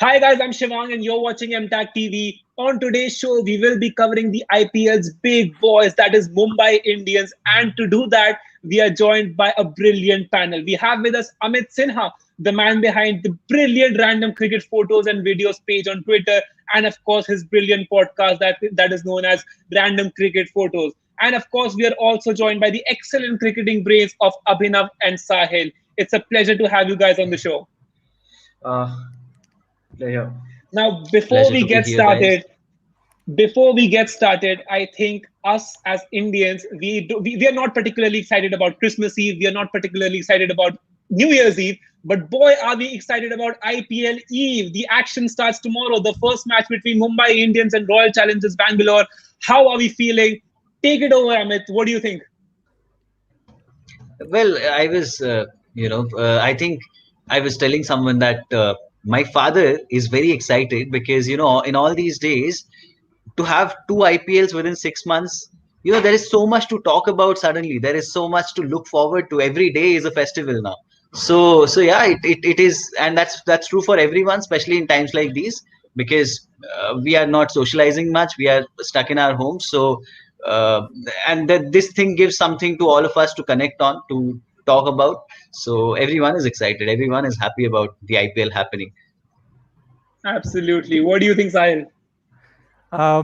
Hi guys, I'm Shivang and you're watching MTAG TV. On today's show, we will be covering the IPL's big boys, that is Mumbai Indians. And to do that, we are joined by a brilliant panel. We have with us Amit Sinha, the man behind the brilliant random cricket photos and videos page on Twitter, and of course his brilliant podcast that is known as Random Cricket Photos. And of course, we are also joined by the excellent cricketing brains of Abhinav and Saahil. It's a pleasure to have you guys on the show. Uh, Pleasure. Now, Pleasure to be here, guys. before we get started, I think us as Indians, we are not particularly excited about Christmas Eve. We are not particularly excited about New Year's Eve. But boy, are we excited about IPL Eve. The action starts tomorrow. The first match between Mumbai Indians and Royal Challengers Bangalore. How are we feeling? Take it over, Amit. What do you think? Well, I think I was telling someone that my father is very excited because, in all these days, to have two IPLs within 6 months, there is so much to talk about suddenly. There is so much to look forward to. Every day is a festival now. So yeah, it is. And that's true for everyone, especially in times like these, because we are not socializing much. We are stuck in our homes. So, uh, and that this thing gives something to all of us to connect on, to talk about. So everyone is excited. Everyone is happy about the IPL happening. Absolutely. What do you think, Sahil?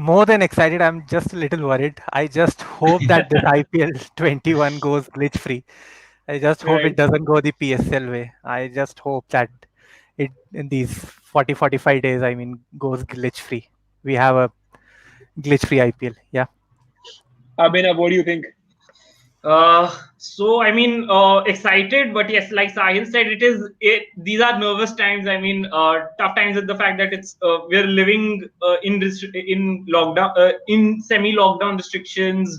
More than excited, I'm just a little worried. I just hope that this IPL 21 goes glitch free. I just hope it Right. doesn't go the PSL way. I just hope that it in these 40-45 days, goes glitch free. We have a glitch free IPL. Yeah. Abhinav, what do you think? Excited, but yes, like Sahil said, these are nervous times. Tough times with the fact that we're living in lockdown, in semi-lockdown restrictions.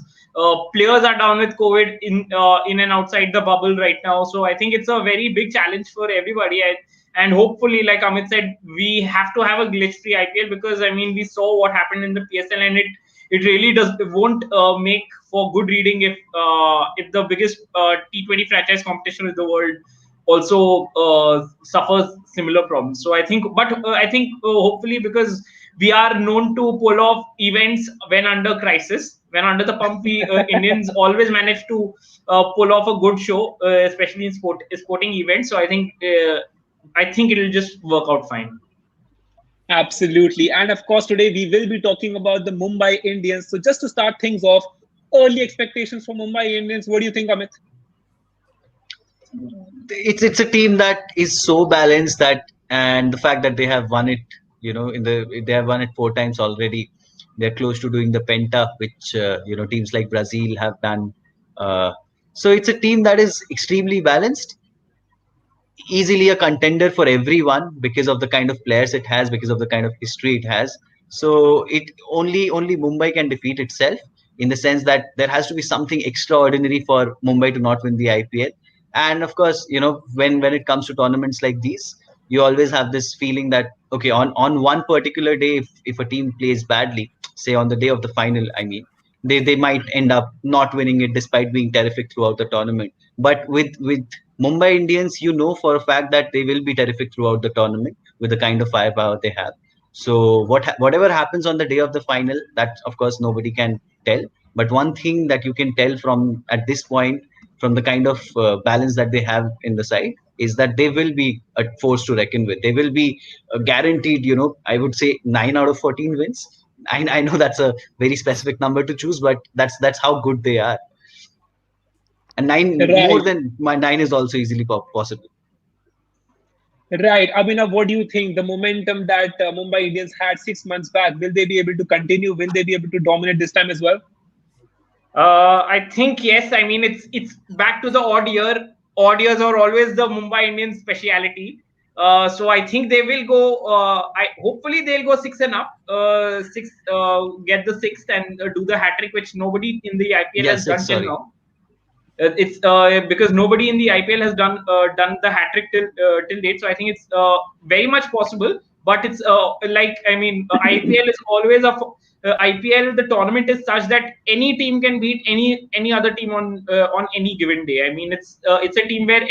Players are down with COVID in and outside the bubble right now. So I think it's a very big challenge for everybody. And hopefully, like Amit said, we have to have a glitch-free IPL because we saw what happened in the PSL, and it really does it won't make for good reading if the biggest T20 franchise competition in the world also suffers similar problems. So I think hopefully, because we are known to pull off events when under crisis, when under the pump, we Indians always manage to pull off a good show, especially in sporting events. So I think it'll just work out fine. Absolutely. And of course, today we will be talking about the Mumbai Indians. So just to start things off, early expectations for Mumbai Indians. What do you think, Amit? It's a team that is so balanced, and the fact that they have won it, they have won it 4 times already. They're close to doing the penta, which teams like Brazil have done. So it's a team that is extremely balanced, easily a contender for everyone because of the kind of players it has, because of the kind of history it has. So it only Mumbai can defeat itself, in the sense that there has to be something extraordinary for Mumbai to not win the IPL. And of course, when it comes to tournaments like these, you always have this feeling that, okay, on one particular day, if a team plays badly, say on the day of the final, they might end up not winning it despite being terrific throughout the tournament. But with Mumbai Indians, for a fact that they will be terrific throughout the tournament with the kind of firepower they have. So whatever happens on the day of the final, that of course nobody can tell. But one thing that you can tell from at this point, from the kind of balance that they have in the side, is that they will be a force to reckon with. They will be guaranteed. I would say 9 out of 14 wins. I know that's a very specific number to choose, but that's how good they are. And more Right. than my 9 is also easily possible. Right. Abhinav, what do you think? The momentum that Mumbai Indians had 6 months back, will they be able to continue? Will they be able to dominate this time as well? I think yes. It's back to the odd year. Odd years are always the Mumbai Indians speciality. So I think they will go. I hopefully they'll go six and up. Get the sixth and do the hat trick, which nobody in the IPL has Yes, done till sorry. now. It's because nobody in the IPL has done the hat trick till date. So I think it's very much possible. But it's IPL is always IPL. The tournament is such that any team can beat any other team on any given day. It's a team where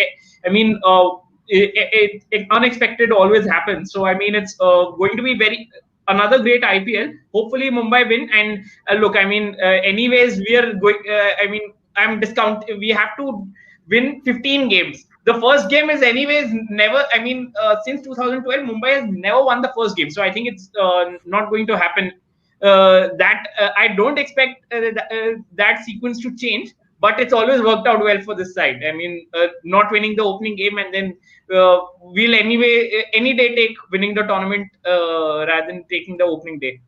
unexpected always happens. So I mean, it's going to be very another great IPL. Hopefully, Mumbai win. And look, I mean, anyways, we are going. I mean, I'm discount. We have to win 15 games. The first game is anyways never. I mean, since 2012, Mumbai has never won the first game. So I think it's not going to happen. That I don't expect that sequence to change. But it's always worked out well for this side. I mean, not winning the opening game and then we'll anyway any day take winning the tournament rather than taking the opening day.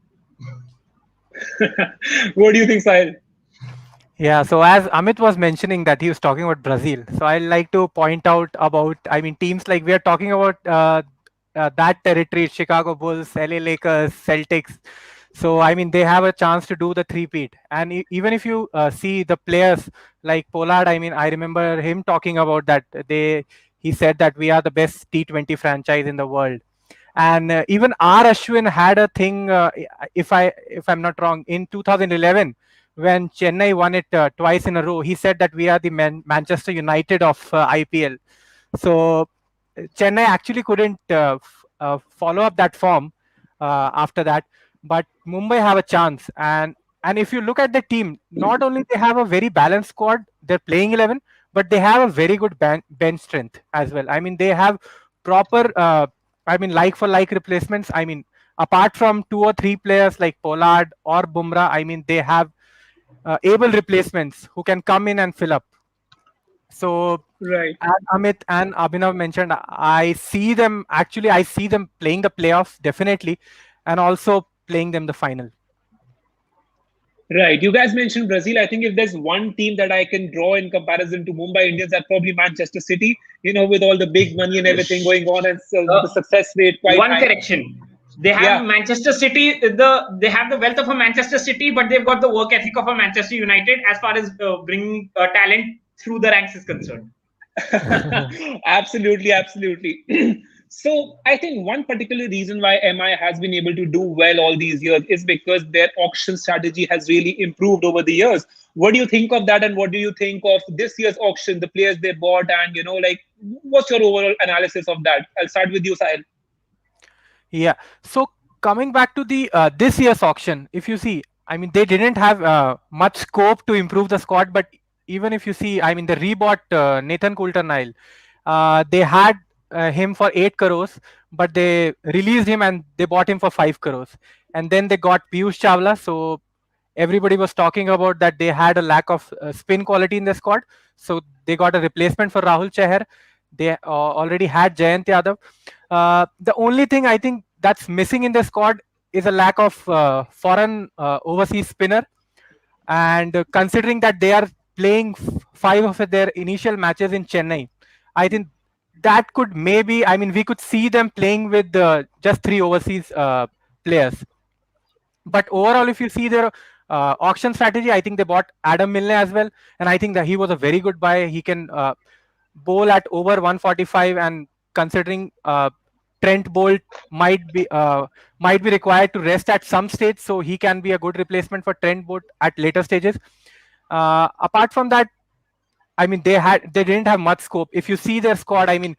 What do you think, Sahil? Yeah, so as Amit was mentioning that he was talking about Brazil, so I'd like to point out about, I mean, teams like we are talking about that territory, Chicago Bulls, LA Lakers, Celtics. So, I mean, they have a chance to do the three-peat. And even if you see the players like Pollard, I mean, I remember him talking about that. He said that we are the best T20 franchise in the world. And even R. Ashwin had a thing, if I'm not wrong, in 2011 when Chennai won it twice in a row. He said that we are the Manchester United of IPL. So Chennai actually couldn't follow up that form after that, but Mumbai have a chance. And if you look at the team, not only they have a very balanced squad, they're playing 11, but they have a very good bench strength as well. I mean, they have proper like for like replacements. I mean, apart from 2 or 3 players like Pollard or Bumrah, I mean, they have able replacements who can come in and fill up. So, Right. as Amit and Abhinav mentioned, I see them playing the playoffs definitely, and also playing them the final. Right. You guys mentioned Brazil. I think if there's one team that I can draw in comparison to Mumbai Indians, that's probably Manchester City. You know, with all the big money and everything going on, and so the success rate quite One high. correction. They have Yeah. Manchester City. They have the wealth of a Manchester City, but they've got the work ethic of a Manchester United as far as bringing talent through the ranks is concerned. Absolutely, absolutely. So I think one particular reason why MI has been able to do well all these years is because their auction strategy has really improved over the years. What do you think of that, and what do you think of this year's auction, the players they bought, and like what's your overall analysis of that? I'll start with you, Sahil. Yeah. So coming back to the this year's auction, if you see, I mean, they didn't have much scope to improve the squad. But even if you see, I mean, they rebought Nathan Coulter-Nile. They had him for 8 crores, but they released him and they bought him for 5 crores. And then they got Piyush Chawla. So everybody was talking about that they had a lack of spin quality in the squad. So they got a replacement for Rahul Chahar. They already had Jayant Yadav. The only thing I think that's missing in the squad is a lack of foreign overseas spinner. And considering that they are playing 5 of their initial matches in Chennai, I think that could maybe, I mean, we could see them playing with just 3 overseas players. But overall, if you see their auction strategy, I think they bought Adam Milne as well. And I think that he was a very good buy. He can bowl at over 145, and considering Trent Bolt might be required to rest at some stage, so he can be a good replacement for Trent Bolt at later stages. Apart from that, I mean, they didn't have much scope. If you see their squad, I mean,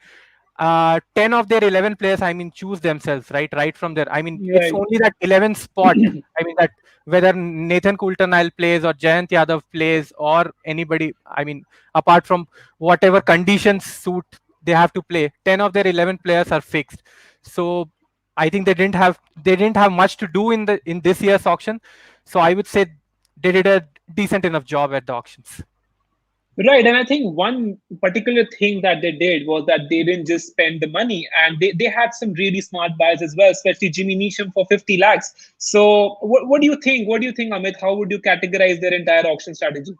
10 of their 11 players, I mean, choose themselves right from there. I mean, it's Right. only that 11th spot. I mean, that whether Nathan Coulter-Nile plays or Jayant Yadav plays or anybody, I mean, apart from whatever conditions suit they have to play, 10 of their 11 players are fixed. So I think they didn't have much to do in this year's auction. So I would say they did a decent enough job at the auctions. Right, and I think one particular thing that they did was that they didn't just spend the money, and they had some really smart buys as well, especially Jimmy Neesham for 50 lakhs. So what do you think? What do you think, Amit? How would you categorize their entire auction strategy?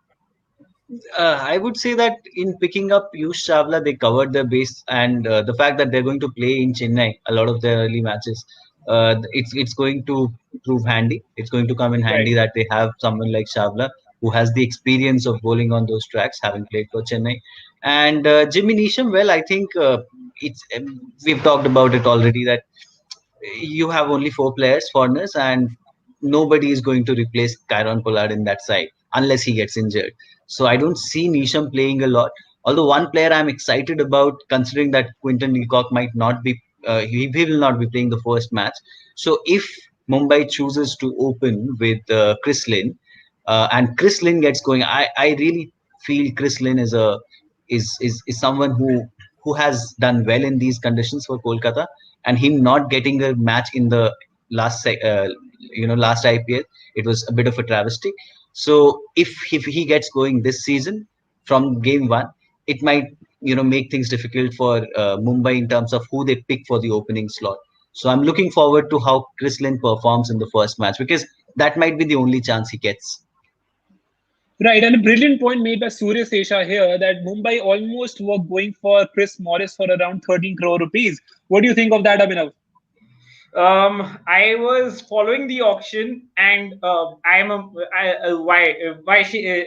I would say that in picking up Piyush Chawla, they covered their base, and the fact that they're going to play in Chennai a lot of their early matches, it's going to prove handy. It's going to come in handy Right. that they have someone like Chawla who has the experience of bowling on those tracks, having played for Chennai. And Jimmy Neesham, well, I think it's we've talked about it already that you have only 4 players, foreigners, and nobody is going to replace Kieron Pollard in that side unless he gets injured. So I don't see Neesham playing a lot. Although one player I'm excited about, considering that Quinton de Kock might not be, he will not be playing the first match. So if Mumbai chooses to open with Chris Lynn, and Chris Lynn gets going, I really feel Chris Lynn is someone who has done well in these conditions for Kolkata, and him not getting a match in the last IPL, it was a bit of a travesty. So if he gets going this season from game one, it might make things difficult for Mumbai in terms of who they pick for the opening slot. So I'm looking forward to how Chris Lynn performs in the first match, because that might be the only chance he gets. Right, and a brilliant point made by Surya Sesha here that Mumbai almost were going for Chris Morris for around 13 crore rupees. What do you think of that, Abhinav? I was following the auction, and I'm a why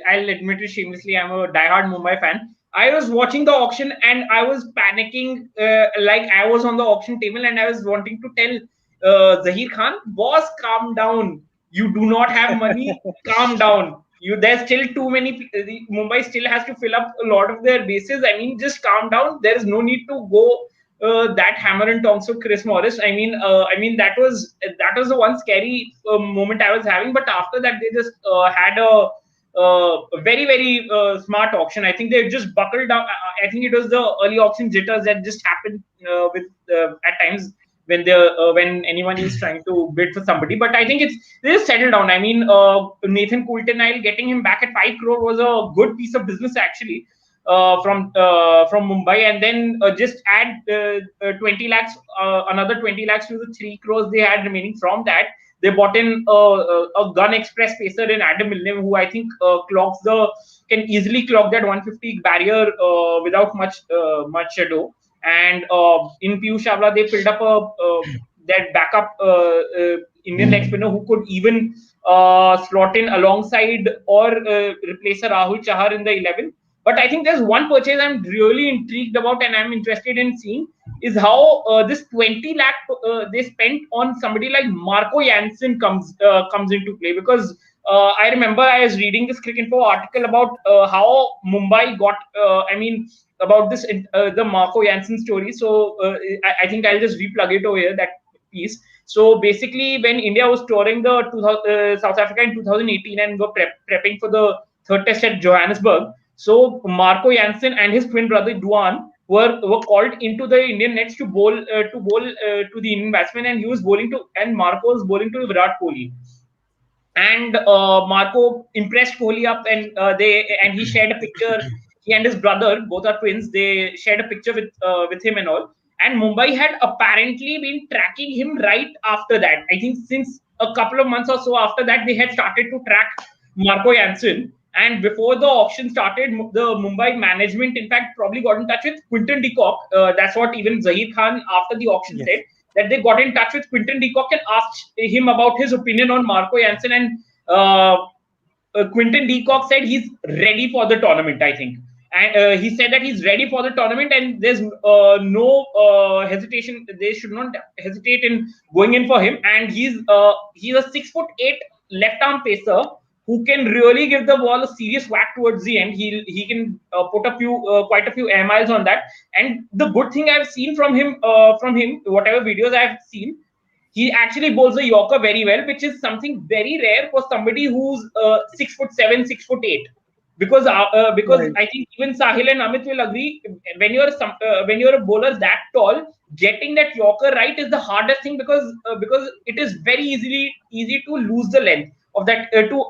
I'll admit it shamelessly, I'm a diehard Mumbai fan. I was watching the auction and I was panicking, like I was on the auction table and I was wanting to tell Zahir Khan, boss, calm down. You do not have money. Calm down. There's still too many. Mumbai still has to fill up a lot of their bases. I mean, just calm down. There is no need to go that hammer and tongs of Chris Morris. I mean that was the one scary moment I was having. But after that, they just had a very very smart auction. I think they just buckled down. I think it was the early auction jitters that just happened with at times when anyone is trying to bid for somebody. But I think they just settled down. I mean, Nathan Coulter-Nile, getting him back at 5 crore was a good piece of business actually. From Mumbai, and then just add 20 lakhs, another 20 lakhs to the 3 crores they had remaining. From that, they bought in a gun express pacer in Adam Milne, who I think can easily clock that 150 barrier without much ado. And in Piyush Chawla, they filled up that backup Indian leg spinner who could even slot in alongside or replace a Rahul Chahar in the 11. But I think there's one purchase I'm really intrigued about and I'm interested in seeing is how this 20 lakh they spent on somebody like Marco Jansen comes into play. Because I remember I was reading this Cricket Info article about how Mumbai got, about this the Marco Jansen story. So I think I'll just replug it over here, that piece. So basically, when India was touring the South Africa in 2018 and were prepping for the third test at Johannesburg, so Marco Jansen and his twin brother Duan were called into the Indian nets to bowl to the Indian batsman, and Marco was bowling to Virat Kohli. And Marco impressed Kohli up, and he shared a picture. He and his brother, both are twins, they shared a picture with him and all. And Mumbai had apparently been tracking him right after that. I think since a couple of months or so after that, they had started to track Marco Jansen. And before the auction started, the Mumbai management, in fact, probably got in touch with Quinton de Kock. That's what even Zahir Khan, after the auction, said, that they got in touch with Quinton de Kock and asked him about his opinion on Marco Jansen. And Quinton de Kock said he's ready for the tournament, I think. And he said that he's ready for the tournament and there's no hesitation. They should not hesitate in going in for him. And he's a 6'8" left arm pacer who can really give the ball a serious whack towards the end. He can put quite a few air miles on that. And the good thing I've seen from him, whatever videos I've seen, he actually bowls a Yorker very well, which is something very rare for somebody who's 6'7", 6'8". Because right. I think even Saahil and Amit will agree, when you're a bowler that tall, getting that Yorker right is the hardest thing, because it is very easy to lose the length of that, to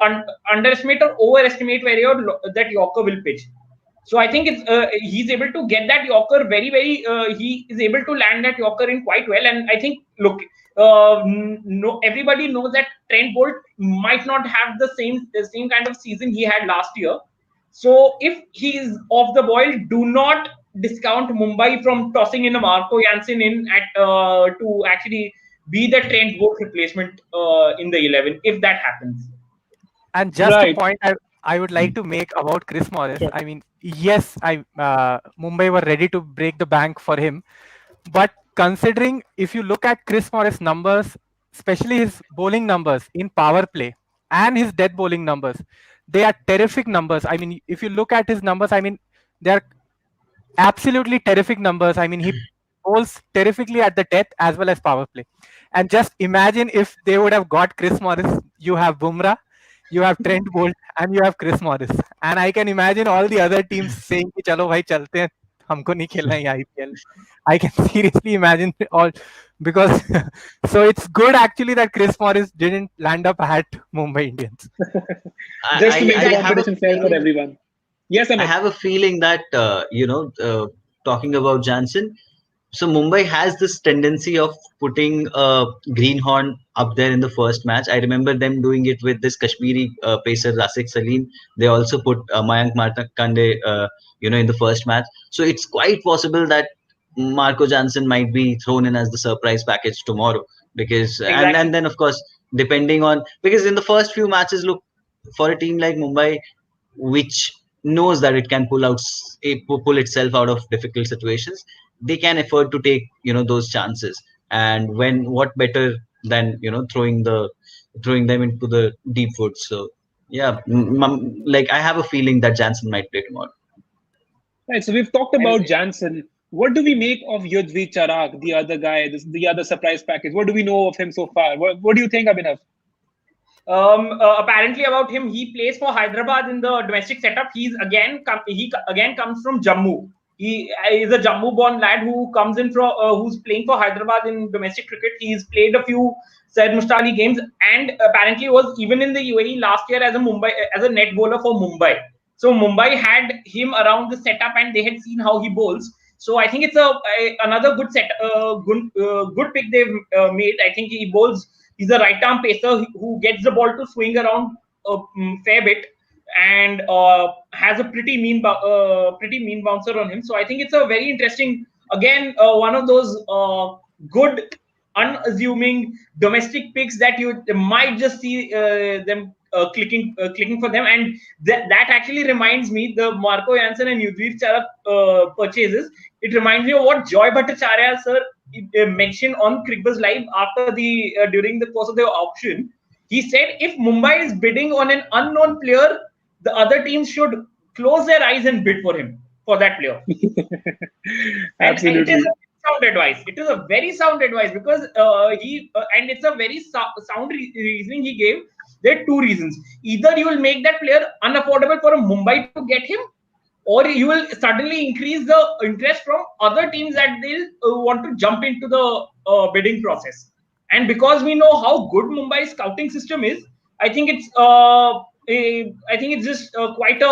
underestimate or overestimate where that Yorker will pitch. So I think he's able to get that Yorker very, very. He is able to land that Yorker in quite well, and I think everybody knows that Trent Bolt might not have the same kind of season he had last year. So if he is off the boil, do not discount Mumbai from tossing in a Marco Jansen in to actually be the Trent Bolt replacement in the 11 if that happens. And just a point I would like to make about Chris Morris. I mean, yes, Mumbai were ready to break the bank for him, but considering if you look at Chris Morris' numbers, especially his bowling numbers in power play and his death bowling numbers, they are terrific numbers. I mean, if you look at his numbers, I mean, they are absolutely terrific numbers. I mean, he bowls terrifically at the death as well as power play. And just imagine if they would have got Chris Morris. You have Bumrah, you have Trent Bolt, and you have Chris Morris. And I can imagine all the other teams saying, कि चलो भाई चलते हैं, हमको नहीं खेलना है IPL. I can seriously imagine all because so it's good actually that Chris Morris didn't land up at Mumbai Indians. Just to make I the have a competition fair for feeling everyone. Yes, I Amit. have a feeling that talking about Jansen, so Mumbai has this tendency of putting greenhorn up there in the first match. I remember them doing it with this Kashmiri pacer Rasik Salim. They also put Mayank Markande, in the first match. So it's quite possible that Marco Jansen might be thrown in as the surprise package tomorrow. Because and Exactly. then of course depending on, because in the first few matches, look, for a team like Mumbai, which knows that it can pull itself out of difficult situations, they can afford to take those chances. And when, what better than throwing them into the deep woods. So yeah, like I have a feeling that Jansen might play tomorrow. Right. So we've talked And about Jansen. What do we make of Yudhvir Charak, the other guy, the other surprise package? What do we know of him so far? What do you think, Abhinav? apparently about him, he plays for Hyderabad in the domestic setup. He again comes from Jammu. He is a Jammu-born lad who comes in from who's playing for Hyderabad in domestic cricket. He's played a few Syed Mushtaq games and apparently was even in the UAE last year as a net bowler for Mumbai. So Mumbai had him around the setup and they had seen how he bowls. So I think it's another good pick they've made. I think he bowls. He's a right-arm pacer who gets the ball to swing around a fair bit and has a pretty mean bouncer on him. So I think it's a very interesting, again, one of those good, unassuming domestic picks that you might just see them clicking for them. And that actually reminds me, the Marco Jansen and Yudhvir Charak purchases. It reminds me of what Joy Bhattacharya sir mentioned on Crickbuzz Live after the during the course of the auction. He said if Mumbai is bidding on an unknown player, the other teams should close their eyes and bid for him, for that player. And it is Absolutely. a sound advice. It is a very sound advice because and it's a very sound reasoning he gave. There are two reasons. Either you will make that player unaffordable for a Mumbai to get him, or you will suddenly increase the interest from other teams that they'll want to jump into the bidding process. And because we know how good Mumbai's scouting system is, I think it's just quite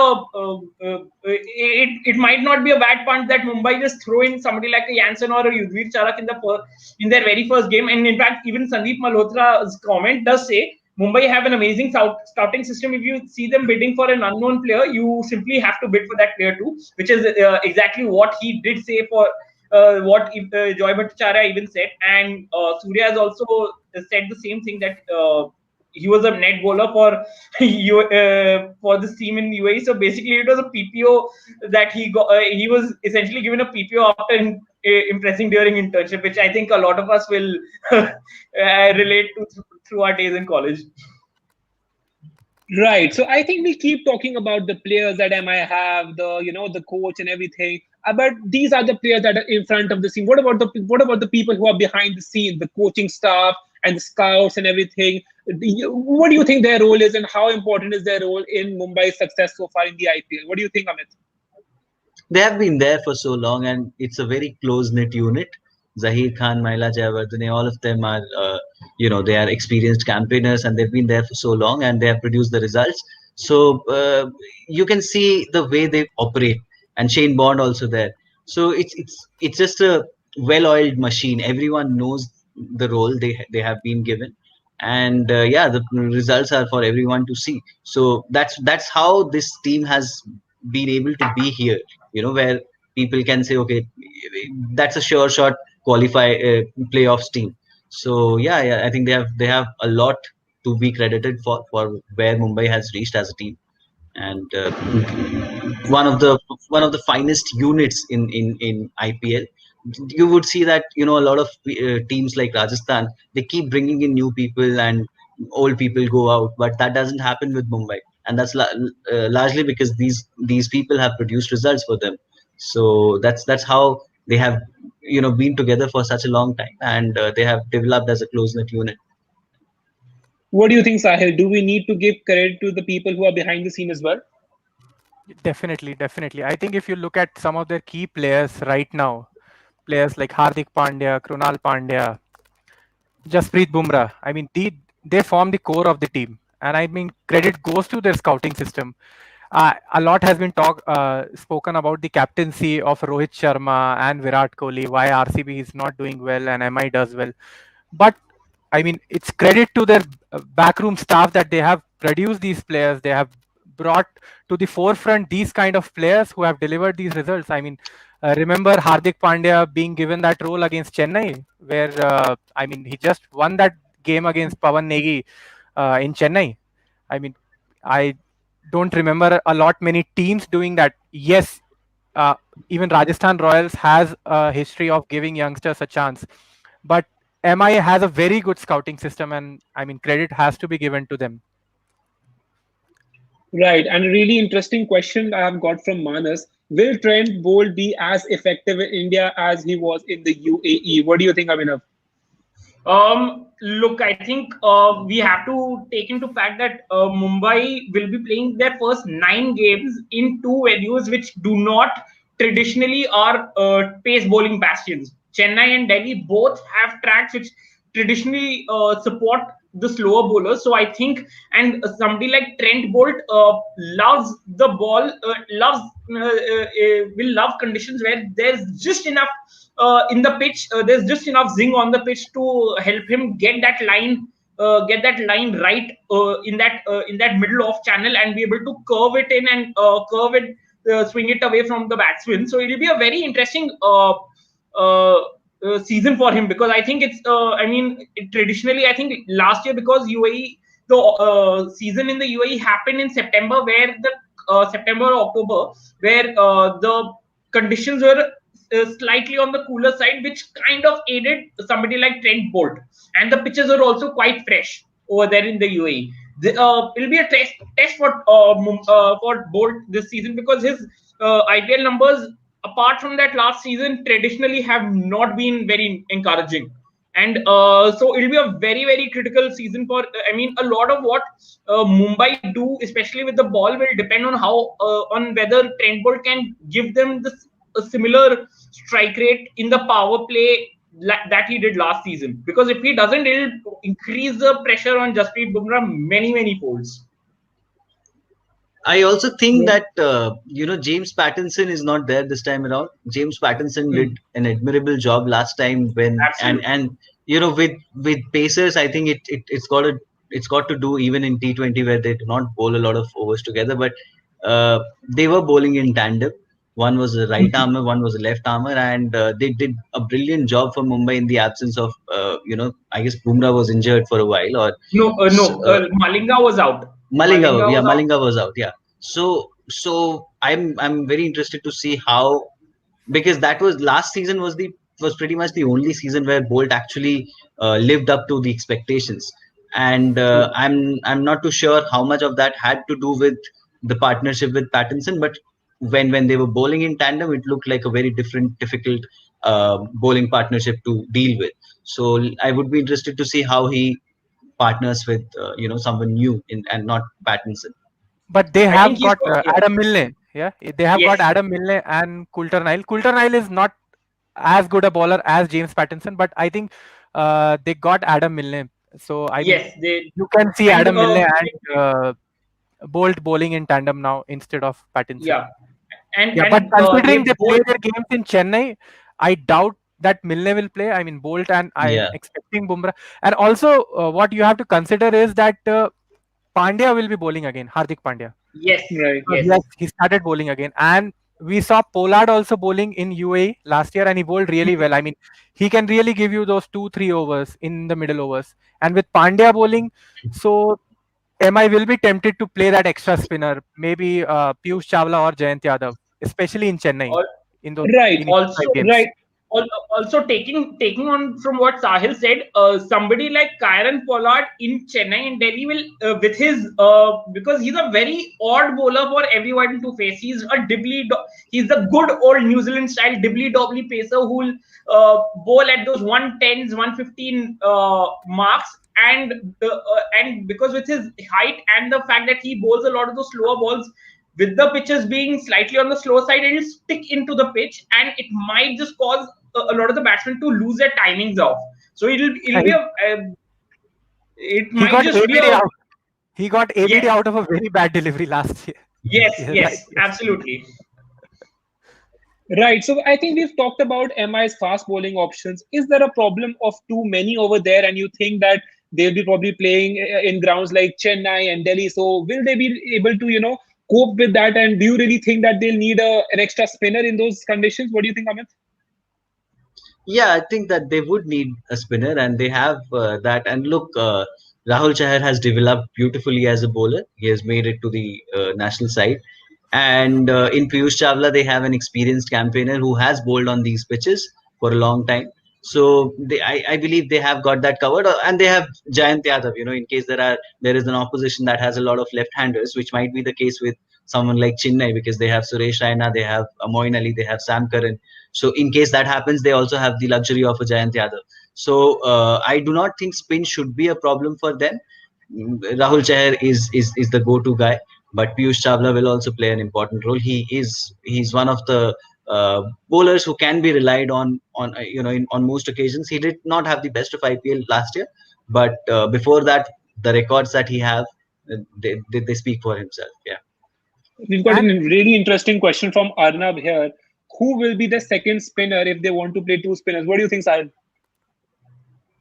it might not be a bad punt that Mumbai just throw in somebody like a Jansen or a Yudhvir Charak in their very first game. And in fact, even Sandeep Malhotra's comment does say Mumbai have an amazing scouting system. If you see them bidding for an unknown player, you simply have to bid for that player too, which is exactly what he did say for what Joy Bhattacharya even said. And Surya has also said the same thing, that he was a net bowler for for this team in UAE. So basically, it was a PPO that he got. He was essentially given a PPO after impressing during internship, which I think a lot of us will relate to through our days in college. Right. So I think we keep talking about the players that MI have, the coach and everything. But these are the players that are in front of the scene. What about the people who are behind the scene, the coaching staff and the scouts and everything? What do you think their role is, and how important is their role in Mumbai's success so far in the IPL? What do you think, Amit? They have been there for so long, and it's a very close knit unit. Zahir Khan, Maila Jayawardene, all of them are, they are experienced campaigners, and they've been there for so long, and they have produced the results. So you can see the way they operate, and Shane Bond also there. So it's just a well-oiled machine. Everyone knows the role they have been given, and the results are for everyone to see. So that's how this team has been able to be here, where people can say, okay, that's a sure shot qualify playoffs team. So I think they have a lot to be credited for where Mumbai has reached as a team. And one of the finest units in IPL. You would see that a lot of teams like Rajasthan, they keep bringing in new people and old people go out, but that doesn't happen with Mumbai, and that's largely because these people have produced results for them. So that's how they have been together for such a long time, and they have developed as a close knit unit. What do you think, Sahil? Do we need to give credit to the people who are behind the scene as well? Definitely, definitely. I think if you look at some of their key players right now, players like Hardik Pandya, Krunal Pandya, Jasprit Bumrah, I mean, they form the core of the team. And I mean, credit goes to their scouting system. A lot has been spoken about the captaincy of Rohit Sharma and Virat Kohli, why RCB is not doing well and MI does well. But I mean, it's credit to their backroom staff that they have produced these players. They have brought to the forefront these kind of players who have delivered these results. I mean, remember Hardik Pandya being given that role against Chennai, where I mean, he just won that game against Pawan Negi in Chennai. I mean, I don't remember a lot many teams doing that. Yes, uh, even Rajasthan Royals has a history of giving youngsters a chance, but MI has a very good scouting system, and I mean credit has to be given to them. Right. And a really interesting question I have got from Manas. Will Trent Bolt be as effective in India as he was in the UAE? What do you think, Abhinav? Look, I think we have to take into fact that Mumbai will be playing their first 9 games in two venues which do not traditionally are pace bowling bastions. Chennai and Delhi both have tracks which traditionally support the slower bowlers. So I think, and somebody like Trent Bolt loves the ball, will love conditions where there's just enough in the pitch. There's just enough zing on the pitch to help him get that line right in that middle off channel and be able to curve it in and swing it away from the batsman. So it'll be a very interesting season for him, because I think it's traditionally, I think last year, because UAE, the season in the UAE happened in September, where the September or October, where the conditions were slightly on the cooler side, which kind of aided somebody like Trent Bolt, and the pitches are also quite fresh over there in the UAE. It'll be a test for Bolt this season, because his IPL numbers, apart from that last season, traditionally have not been very encouraging. And so it'll be a very, very critical season for. I mean, a lot of what Mumbai do, especially with the ball, will depend on how on whether Trent Bolt can give them this a similar strike rate in the power play that he did last season. Because if he doesn't, it'll increase the pressure on Jasprit Bumrah many, many folds. I also think Yeah. that James Pattinson is not there this time around. James Pattinson did an admirable job last time when Absolutely. and with Pacers, I think it's got to do even in T20 where they do not bowl a lot of overs together, but they were bowling in tandem. One was a right armer, one was a left armer, and they did a brilliant job for Mumbai in the absence of I guess Bumrah was injured for a while, or No, Malinga was out. Malinga, Malinga yeah, was out. Malinga was out, yeah. So I'm very interested to see how, because that was last season was pretty much the only season where Bolt actually lived up to the expectations, and I'm not too sure how much of that had to do with the partnership with Pattinson, but when they were bowling in tandem, it looked like a very difficult bowling partnership to deal with. So I would be interested to see how he partners with someone new and not Pattinson. But they I think have he's got got, yeah. Adam Milne. Yeah, they have got Yes, Adam Milne and Coulter Nile. Coulter Nile is not as good a bowler as James Pattinson, but I think they got Adam Milne. So I mean, yes, they. you can see And Adam Milne and Bolt bowling in tandem now instead of Pattinson. yeah, and Yeah, but they considering they play both. their games in Chennai, I doubt that Milne will play. I mean, Bolt, and I'm Yeah, expecting Bumrah. And also, what you have to consider is that Pandya will be bowling again, Hardik Pandya. Yes, Right. Because yes, yes. he started bowling again. And we saw Pollard also bowling in UAE last year, and he bowled really well. I mean, he can really give you those 2-3 overs in the middle overs. And with Pandya bowling, so MI will be tempted to play that extra spinner, maybe Piyush Chawla or Jayant Yadav, especially in Chennai Al- in those Right. initial Also, 5 games. Right. Also taking on from what Sahil said, somebody like Kieron Pollard in Chennai and Delhi will with his because he's a very odd bowler for everyone to face. He's a good old New Zealand style dibbly dobbly pacer who will bowl at those 110s, 115 marks. And because with his height and the fact that he bowls a lot of those slower balls, with the pitches being slightly on the slow side, it'll stick into the pitch and it might just cause a lot of the batsmen to lose their timings off. So it'll be it He might got just be ABD a out. He got yes, ABD out of a very bad delivery last year. yes, Yeah, like yes, absolutely. Right. So I think we've talked about MI's fast bowling options. Is there a problem of too many over there, and you think that they'll be probably playing in grounds like Chennai and Delhi? So will they be able to, cope with that? And do you really think that they'll need an extra spinner in those conditions? What do you think, Amit? Yeah, I think that they would need a spinner, and they have that. And look, Rahul Chahar has developed beautifully as a bowler. He has made it to the national side. And in Piyush Chawla, they have an experienced campaigner who has bowled on these pitches for a long time. So I believe they have got that covered. And they have Jayant Yadav. In case there is an opposition that has a lot of left-handers, which might be the case with someone like Chennai, because they have Suresh Raina, they have Moin Ali, they have Sam Curran. So in case that happens, they also have the luxury of a Jayant Yadav. So I do not think spin should be a problem for them. Rahul Chahar is the go-to guy, but Piyush Chawla will also play an important role. He's one of the bowlers who can be relied on on most occasions. He did not have the best of IPL last year, but before that, the records that he have, they speak for himself. Yeah. We've got a and really interesting question from Arnab here. Who will be the second spinner if they want to play two spinners? What do you think, Sahil?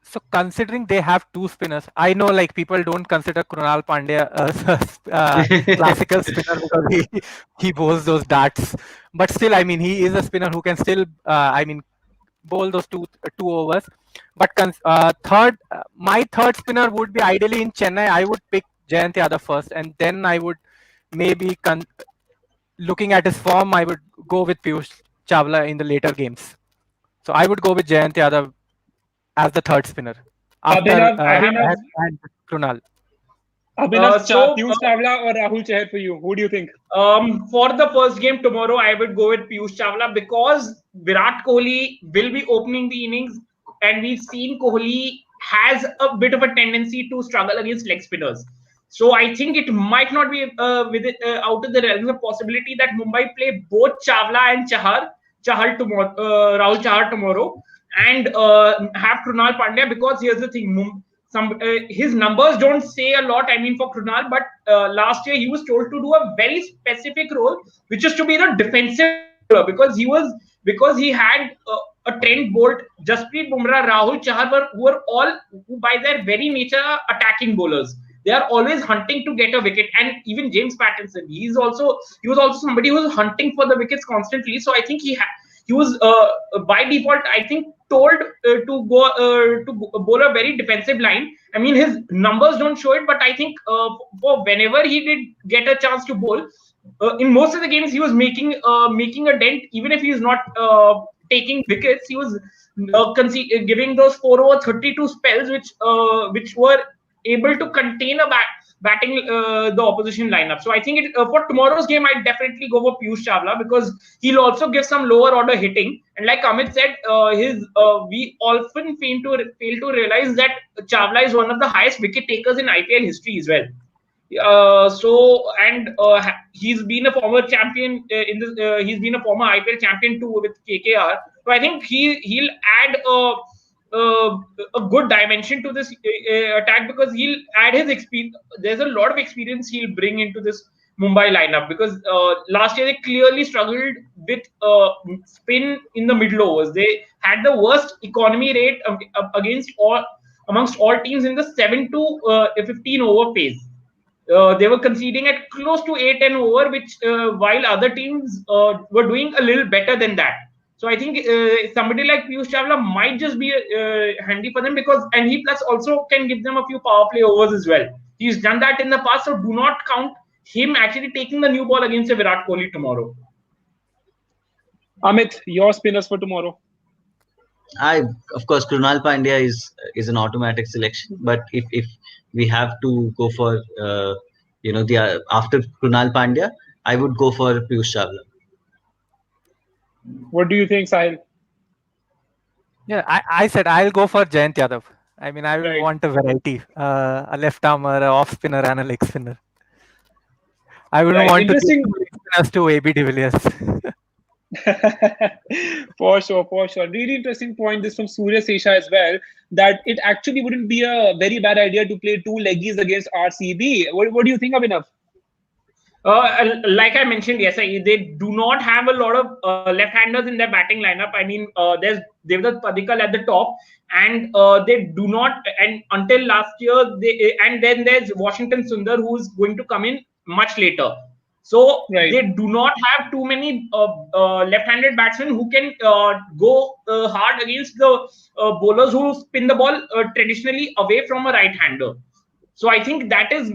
so considering they have two spinners, I know like people don't consider Krunal Pandya a classical spinner because he bowls those darts, but still, I mean, he is a spinner who can still, I mean, bowl those two overs. But my third spinner would be ideally in Chennai. I would pick Jayant Yadav first, and then I would maybe looking at his form, I would go with Piyush Chawla in the later games. So I would go with Jayant Yadav as the third spinner after Abhinav, and Krunal. So Piyush Chawla or Rahul Chahar for you? Who do you think? For the first game tomorrow, I would go with Piyush Chawla because Virat Kohli will be opening the innings, and we've seen Kohli has a bit of a tendency to struggle against leg spinners. So I think it might not be out of the realms of possibility that Mumbai play both Chawla and Chahar tomorrow, Rahul Chahar tomorrow, and have Krunal Pandya, because here's the thing, his numbers don't say a lot. I mean, for Krunal, but last year he was told to do a very specific role, which is to be the defensive bowler, because he had a Trent Bolt, Jasprit Bumrah, Rahul Chahar, who by their very nature are attacking bowlers. They are always hunting to get a wicket, and even James Pattinson, he was also somebody who was hunting for the wickets constantly. So I think he was by default, I think, told to go to bowl a very defensive line. I mean, his numbers don't show it, but I think for whenever he did get a chance to bowl, in most of the games he was making a dent, even if he's not taking wickets. He was giving those 4 over 32 spells, which were able to contain batting the opposition lineup. So I think for tomorrow's game, I'd definitely go for Piyush Chawla because he'll also give some lower order hitting. And like Amit said, we often fail to realize that Chawla is one of the highest wicket takers in IPL history as well. He's been a former champion he's been a former IPL champion too with KKR. So I think he'll add a good dimension to this attack, because he'll add his experience. There's a lot of experience he'll bring into this Mumbai lineup, because last year they clearly struggled with spin in the middle overs. They had the worst economy rate amongst all teams in the 7 to 15 over phase. They were conceding at close to 8-10 over, which while other teams were doing a little better than that. So I think somebody like Piyush Chawla might just be handy for them, and he plus also can give them a few power play overs as well. He's done that in the past, so do not count him actually taking the new ball against a Virat Kohli tomorrow. Amit, your spinners for tomorrow. I of course Krunal Pandya is an automatic selection, but if we have to go for the after Krunal Pandya, I would go for Piyush Chawla. What do you think, Sahil? Yeah, I said I'll go for Jayant Yadav. I mean, I will Right. want a variety, a left armer, a off spinner, and a leg spinner. I wouldn't Right. want to give Interesting. two leg spinners to AB de Villiers. For sure, for sure. Really interesting point this from Surya Sesha as well, that it actually wouldn't be a very bad idea to play two leggies against RCB. What do you think, Abhinav? Like I mentioned, yes, they do not have a lot of left-handers in their batting lineup. I mean, there's Devdutt Padikkal at the top, and they do not. And until last year, and then there's Washington Sundar, who's going to come in much later. So Right. they do not have too many left-handed batsmen who can go hard against the bowlers who spin the ball traditionally away from a right-hander. So I think that is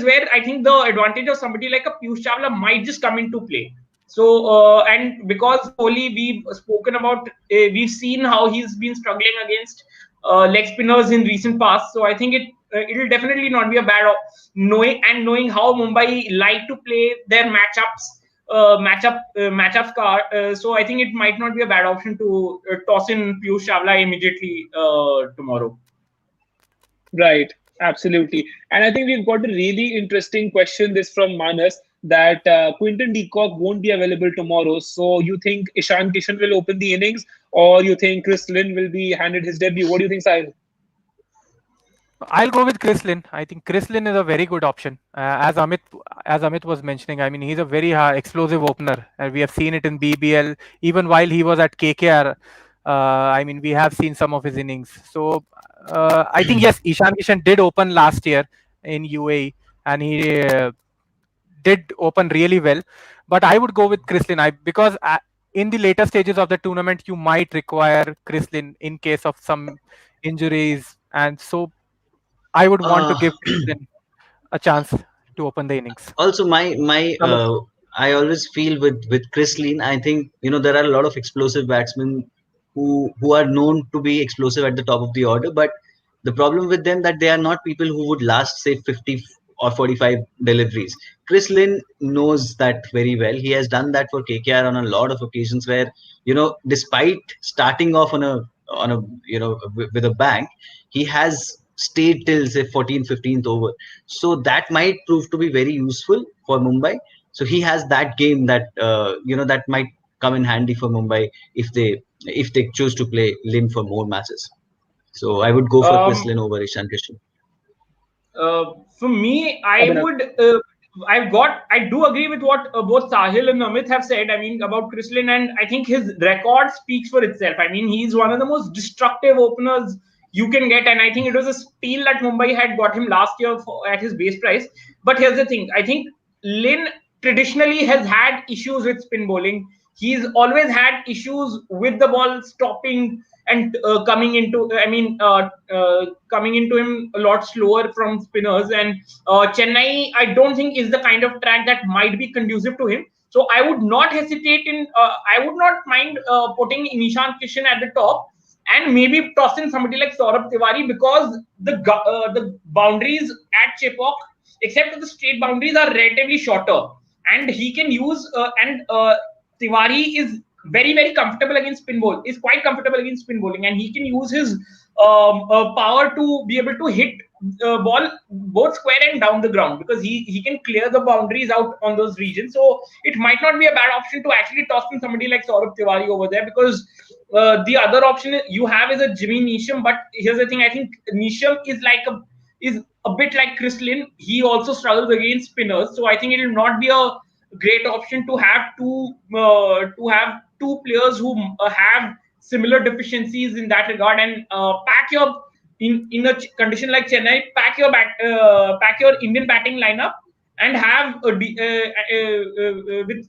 where I think the advantage of somebody like a Piyush Chawla might just come into play. So and because Kohli, we've spoken about, we've seen how he's been struggling against leg spinners in recent past. So I think it'll definitely not be a bad knowing how Mumbai like to play their matchups card. So I think it might not be a bad option to toss in Piyush Chawla immediately tomorrow. Right, absolutely. And I think we've got a really interesting question this from Manas, that Quinton de Kock won't be available tomorrow. So you think Ishan Kishan will open the innings, or you think Chris Lynn will be handed his debut? What do you think, Sahil? I'll go with Chris Lynn. I think Chris Lynn is a very good option. As Amit was mentioning, I mean, he's a very explosive opener, and we have seen it in BBL. Even while he was at KKR, I mean, we have seen some of his innings. So I think yes, Ishan Kishan did open last year in UAE, and he did open really well. But I would go with Chris Lynn, because in the later stages of the tournament, you might require Chris Lynn in case of some injuries, and so I would want to Uh, give Christian a chance to open the innings. Also, my Amit? I always feel with Chris Lean, I think there are a lot of explosive batsmen who are known to be explosive at the top of the order, but the problem with them that they are not people who would last say 50 or 45 deliveries. Chris Lynn knows that very well. He has done that for KKR on a lot of occasions where despite starting off on a with a bang, he has stayed till say 14th 15th over, so that might prove to be very useful for Mumbai. So he has that game that that might come in handy for Mumbai if they choose to play Lin for more matches. So I would go for Chris Um, Lin over Ishan Kishan. For me, I Abhinav. would. I do agree with what both Sahil and Amit have said. I mean, about Chrislin, and I think his record speaks for itself. I mean, he's one of the most destructive openers you can get, and I think it was a steal that Mumbai had got him last year at his base price. But here's the thing: I think Lin traditionally has had issues with spin bowling. He's always had issues with the ball stopping and coming into him a lot slower from spinners. And Chennai, I don't think is the kind of track that might be conducive to him. So I would not hesitate I would not mind putting Nishan Kishan at the top and maybe tossing somebody like Saurabh Tiwari, because the boundaries at Chepauk, except for the straight boundaries, are relatively shorter, and he can use Tiwari is very very comfortable against spin bowl, is quite comfortable against spin bowling, and he can use his power to be able to hit ball both square and down the ground, because he can clear the boundaries out on those regions. So it might not be a bad option to actually toss in somebody like Saurabh Tiwari over there, because the other option you have is a Jimmy Neesham. But here's the thing: I think Neesham is a bit like Chris Lynn. He also struggles against spinners, so I think it will not be a great option to have two players who have similar deficiencies in that regard, and pack your in a condition like Chennai, pack your Indian batting lineup and have with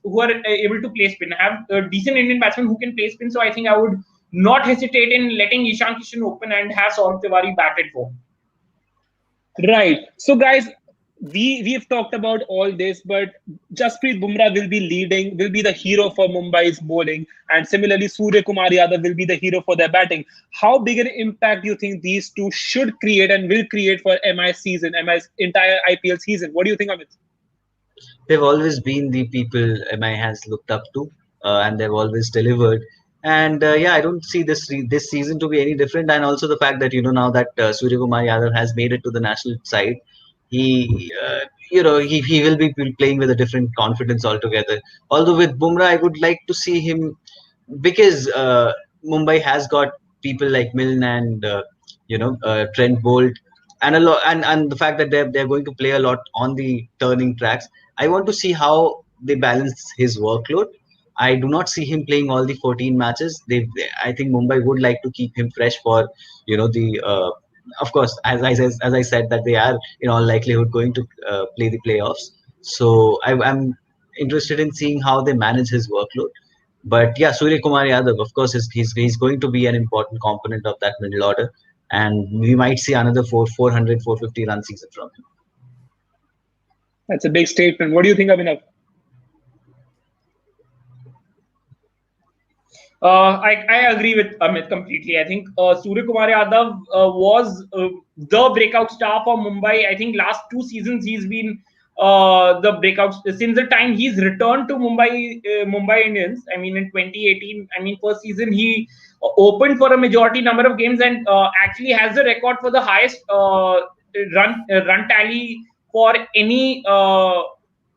who are able to play spin, have a decent Indian batsmen who can play spin. So I think I would not hesitate in letting Ishan Kishan open and have Saurabh Tiwari bat at 4. Right. So, guys, we've talked about all this, but Jasprit Bumrah will be leading, will be the hero for Mumbai's bowling, and similarly Surya Kumar Yadav will be the hero for their batting. How big an impact do you think these two should create and will create for MI's season, MI's entire IPL season? What do you think, Amit? They've always been the people MI has looked up to, and they've always delivered. And yeah, I don't see this season to be any different. And also the fact that now that Surya Kumar Yadav has made it to the national side, he will be playing with a different confidence altogether. Although with Bumrah, I would like to see him because Mumbai has got people like Milne and Trent Bolt, and a lot, and the fact that they're going to play a lot on the turning tracks. I want to see how they balance his workload. I do not see him playing all the 14 matches. I think Mumbai would like to keep him fresh for the. Of course, as I said that they are in all likelihood going to play the playoffs. So I'm interested in seeing how they manage his workload. But yeah, Surya Kumar Yadav, of course, he's going to be an important component of that middle order, and we might see another 450 run season from him. That's a big statement. What do you think, Abhinav? I agree with Amit completely. I think Surya Kumar Yadav was the breakout star for Mumbai. I think last 2 seasons he's been the breakout since the time he's returned to Mumbai Indians. I mean, in 2018, I mean, first season he opened for a majority number of games and actually has the record for the highest run tally for any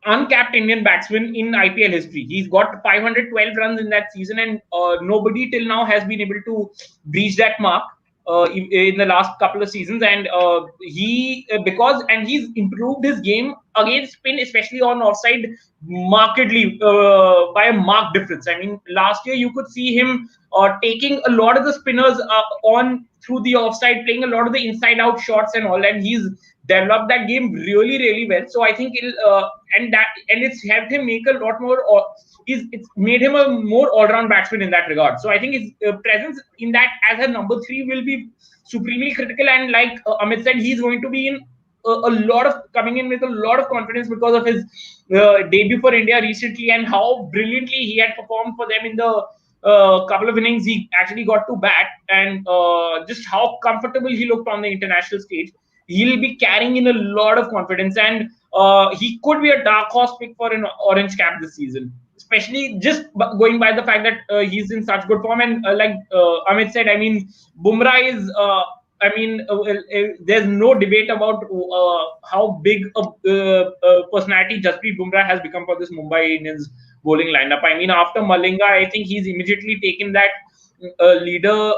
uncapped Indian batsman in IPL history. He's got 512 runs in that season, and nobody till now has been able to breach that mark in the last couple of seasons. And he's improved his game against spin, especially on offside, markedly by a marked difference. I mean, last year you could see him taking a lot of the spinners on through the offside, playing a lot of the inside out shots and all, and he's developed that game really, really well. So I think it's helped him make a lot more. It's made him a more all-round batsman in that regard. So I think his presence in that as a number 3 will be supremely critical. And like Amit said, he's going to be in coming in with a lot of confidence because of his debut for India recently and how brilliantly he had performed for them in the couple of innings he actually got to bat, and just how comfortable he looked on the international stage. He'll be carrying in a lot of confidence, and he could be a dark horse pick for an orange cap this season, especially just going by the fact that he's in such good form. And like Amit said, I mean, Bumrah is there's no debate about how big a personality Jasprit Bumrah has become for this Mumbai Indians bowling lineup. I mean, after Malinga, I think he's immediately taken that leader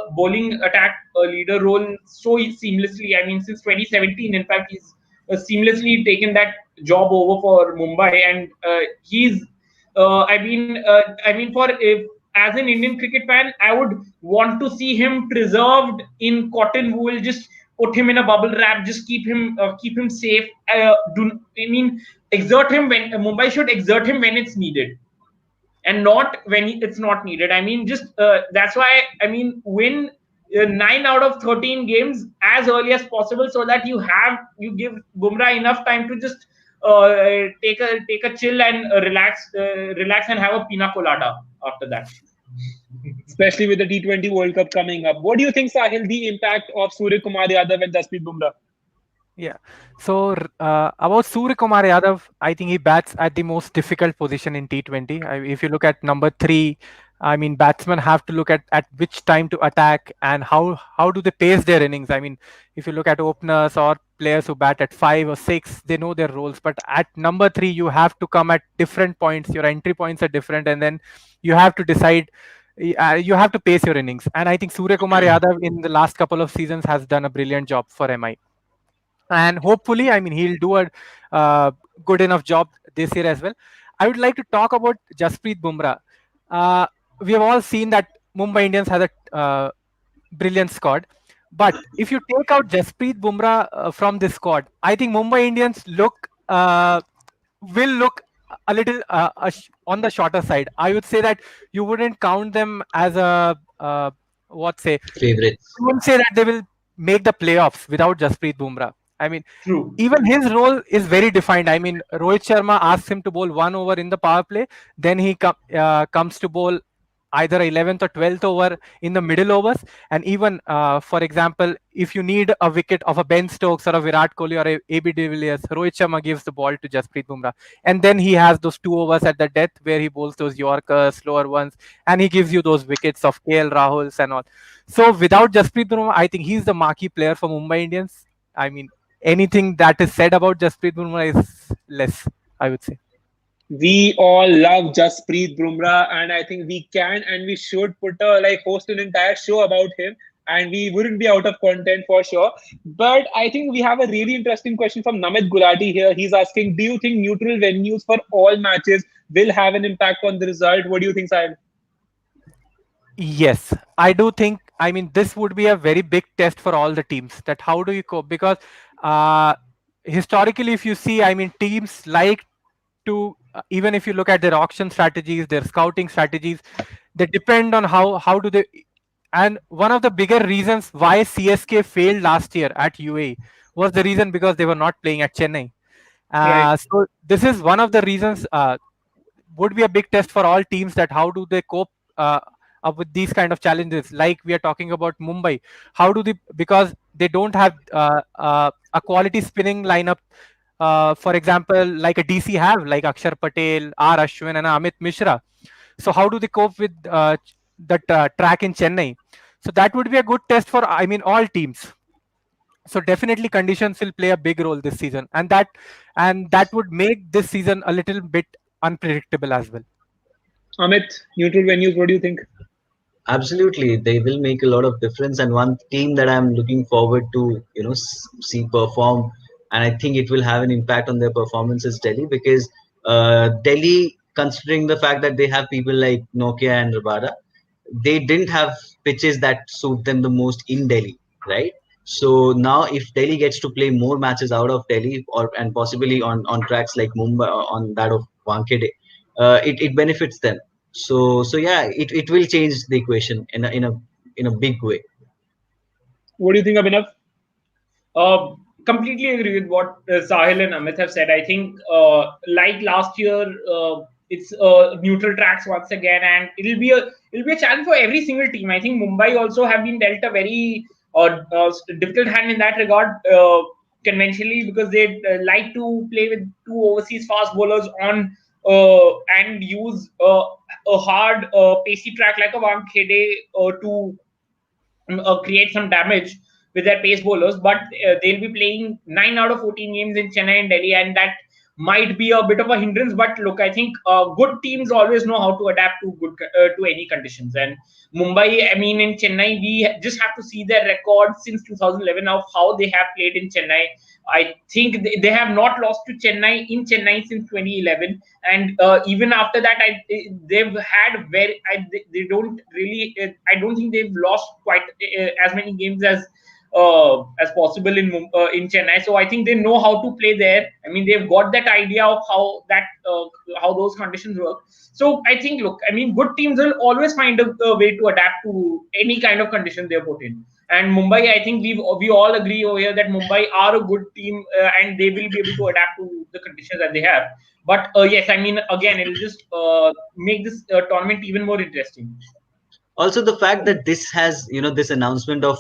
role so seamlessly. I mean, since 2017, in fact, he's seamlessly taken that job over for Mumbai, and he's. As an Indian cricket fan, I would want to see him preserved in cotton wool. Just put him in a bubble wrap. Just keep him safe. Exert him when Mumbai should exert him when it's needed, and not when it's not needed. I mean, just that's why I mean, win 9 out of 13 games as early as possible, so that you give Bumrah enough time to just take a chill and relax and have a pina colada after that. Especially with the T20 World Cup coming up. What do you think, Saahil, the impact of Surya Kumar Yadav and Jasprit Bumrah? Yeah. So about Surya Kumar Yadav, I think he bats at the most difficult position in T20. If you look at number 3, I mean, batsmen have to look at which time to attack and how do they pace their innings. I mean, if you look at openers or players who bat at 5 or 6, they know their roles. But at number 3, you have to come at different points. Your entry points are different, and then you have to decide. You have to pace your innings. And I think Surya Kumar Yadav in the last couple of seasons has done a brilliant job for MI. And hopefully, I mean, he'll do a good enough job this year as well. I would like to talk about Jasprit Bumrah. We have all seen that Mumbai Indians has a brilliant squad, but if you take out Jasprit Bumrah from this squad, I think Mumbai Indians will look a little on the shorter side. I would say that you wouldn't count them as a favorites. You wouldn't say that they will make the playoffs without Jasprit Bumrah. I mean, True. even his role is very defined. I mean, Rohit Sharma asks him to bowl 1 over in the power play, then he comes to bowl either 11th or 12th over in the middle overs. And even, for example, if you need a wicket of a Ben Stokes or a Virat Kohli or a AB de Villiers, Rohit Sharma gives the ball to Jasprit Bumrah. And then he has those 2 overs at the death where he bowls those Yorkers, slower ones, and he gives you those wickets of KL Rahuls and all. So without Jasprit Bumrah, I think he's the marquee player for Mumbai Indians. I mean, anything that is said about Jasprit Bumrah is less, I would say. We all love Jasprit Bumrah, and I think we can and we should put a like host an entire show about him, and we wouldn't be out of content for sure. But I think we have a really interesting question from Namit Gulati here. He's asking, do you think neutral venues for all matches will have an impact on the result? What do you think, Sahil? Yes, I do think. I mean, this would be a very big test for all the teams. That how do you cope? Because uh, historically, if you see, I mean, teams like to even if you look at their auction strategies, their scouting strategies, they depend on how do they. And one of the bigger reasons why CSK failed last year at UAE was the reason because they were not playing at Chennai. Right. So this is one of the reasons. Would be a big test for all teams that how do they cope up with these kind of challenges like we are talking about Mumbai. How do they, because they don't have a quality spinning lineup, for example like a DC have like Akshar Patel, R Ashwin and Amit Mishra. So how do they cope with that track in Chennai? So that would be a good test for, I mean, all teams. So definitely conditions will play a big role this season, and that would make this season a little bit unpredictable as well. Amit, neutral venues, what do you think? Absolutely, they will make a lot of difference. And one team that I'm looking forward to, see perform, and I think it will have an impact on their performance is Delhi, because Delhi, considering the fact that they have people like Nokia and Rabada, they didn't have pitches that suit them the most in Delhi, right? So now, if Delhi gets to play more matches out of Delhi, or and possibly on tracks like Mumbai, on that of Wankhede, it benefits them. So yeah, it will change the equation in a big way. What do you think, Abhinav? Uh, Completely agree with what Sahil and Amit have said. I think, like last year, it's neutral tracks once again, and it'll be a challenge for every single team. I think Mumbai also have been dealt a very difficult hand in that regard, conventionally, because they like to play with two overseas fast bowlers on and use a hard pacey track like a Wankhede to create some damage with their pace bowlers, but they'll be playing 9 out of 14 games in Chennai and Delhi, and that might be a bit of a hindrance. But look, I think good teams always know how to adapt to to any conditions. And Mumbai, I mean, in Chennai, we just have to see their record since 2011 of how they have played in Chennai. I think they have not lost to Chennai in Chennai since 2011, and even after that, they've had they don't really. I don't think they've lost quite as many games as possible in Chennai. So I think they know how to play there. I mean, they've got that idea of how those conditions work. So I think, look, I mean, good teams will always find a way to adapt to any kind of condition they're put in. And Mumbai, I think we all agree over here that Mumbai are a good team, and they will be able to adapt to the conditions that they have. But yes, I mean, again, it'll just make this tournament even more interesting. Also, the fact that this has, this announcement of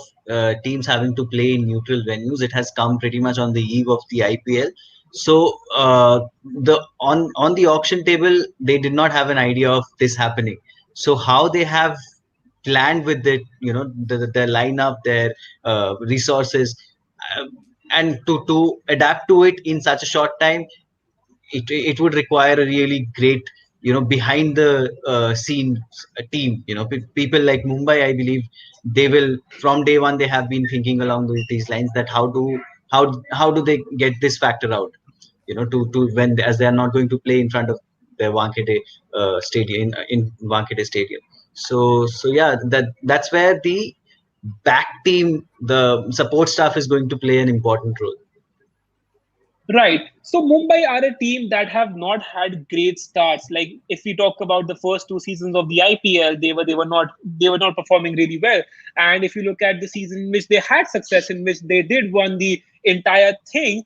teams having to play in neutral venues, it has come pretty much on the eve of the IPL. So the on the auction table, they did not have an idea of this happening. So how they have planned with it, their lineup, their resources, uh, and to adapt to it in such a short time, it would require a really great, behind the scenes team. People like Mumbai, I believe they will, from day one, they have been thinking along these lines, that how do they get this factor out, to when, as they are not going to play in front of their Wankhede stadium, in Wankhede stadium. So yeah, that's where the back team, the support staff, is going to play an important role. Right. So Mumbai are a team that have not had great starts. Like if we talk about the first two seasons of the IPL, they were not performing really well. And if you look at the season in which they had success, in which they did won the entire thing.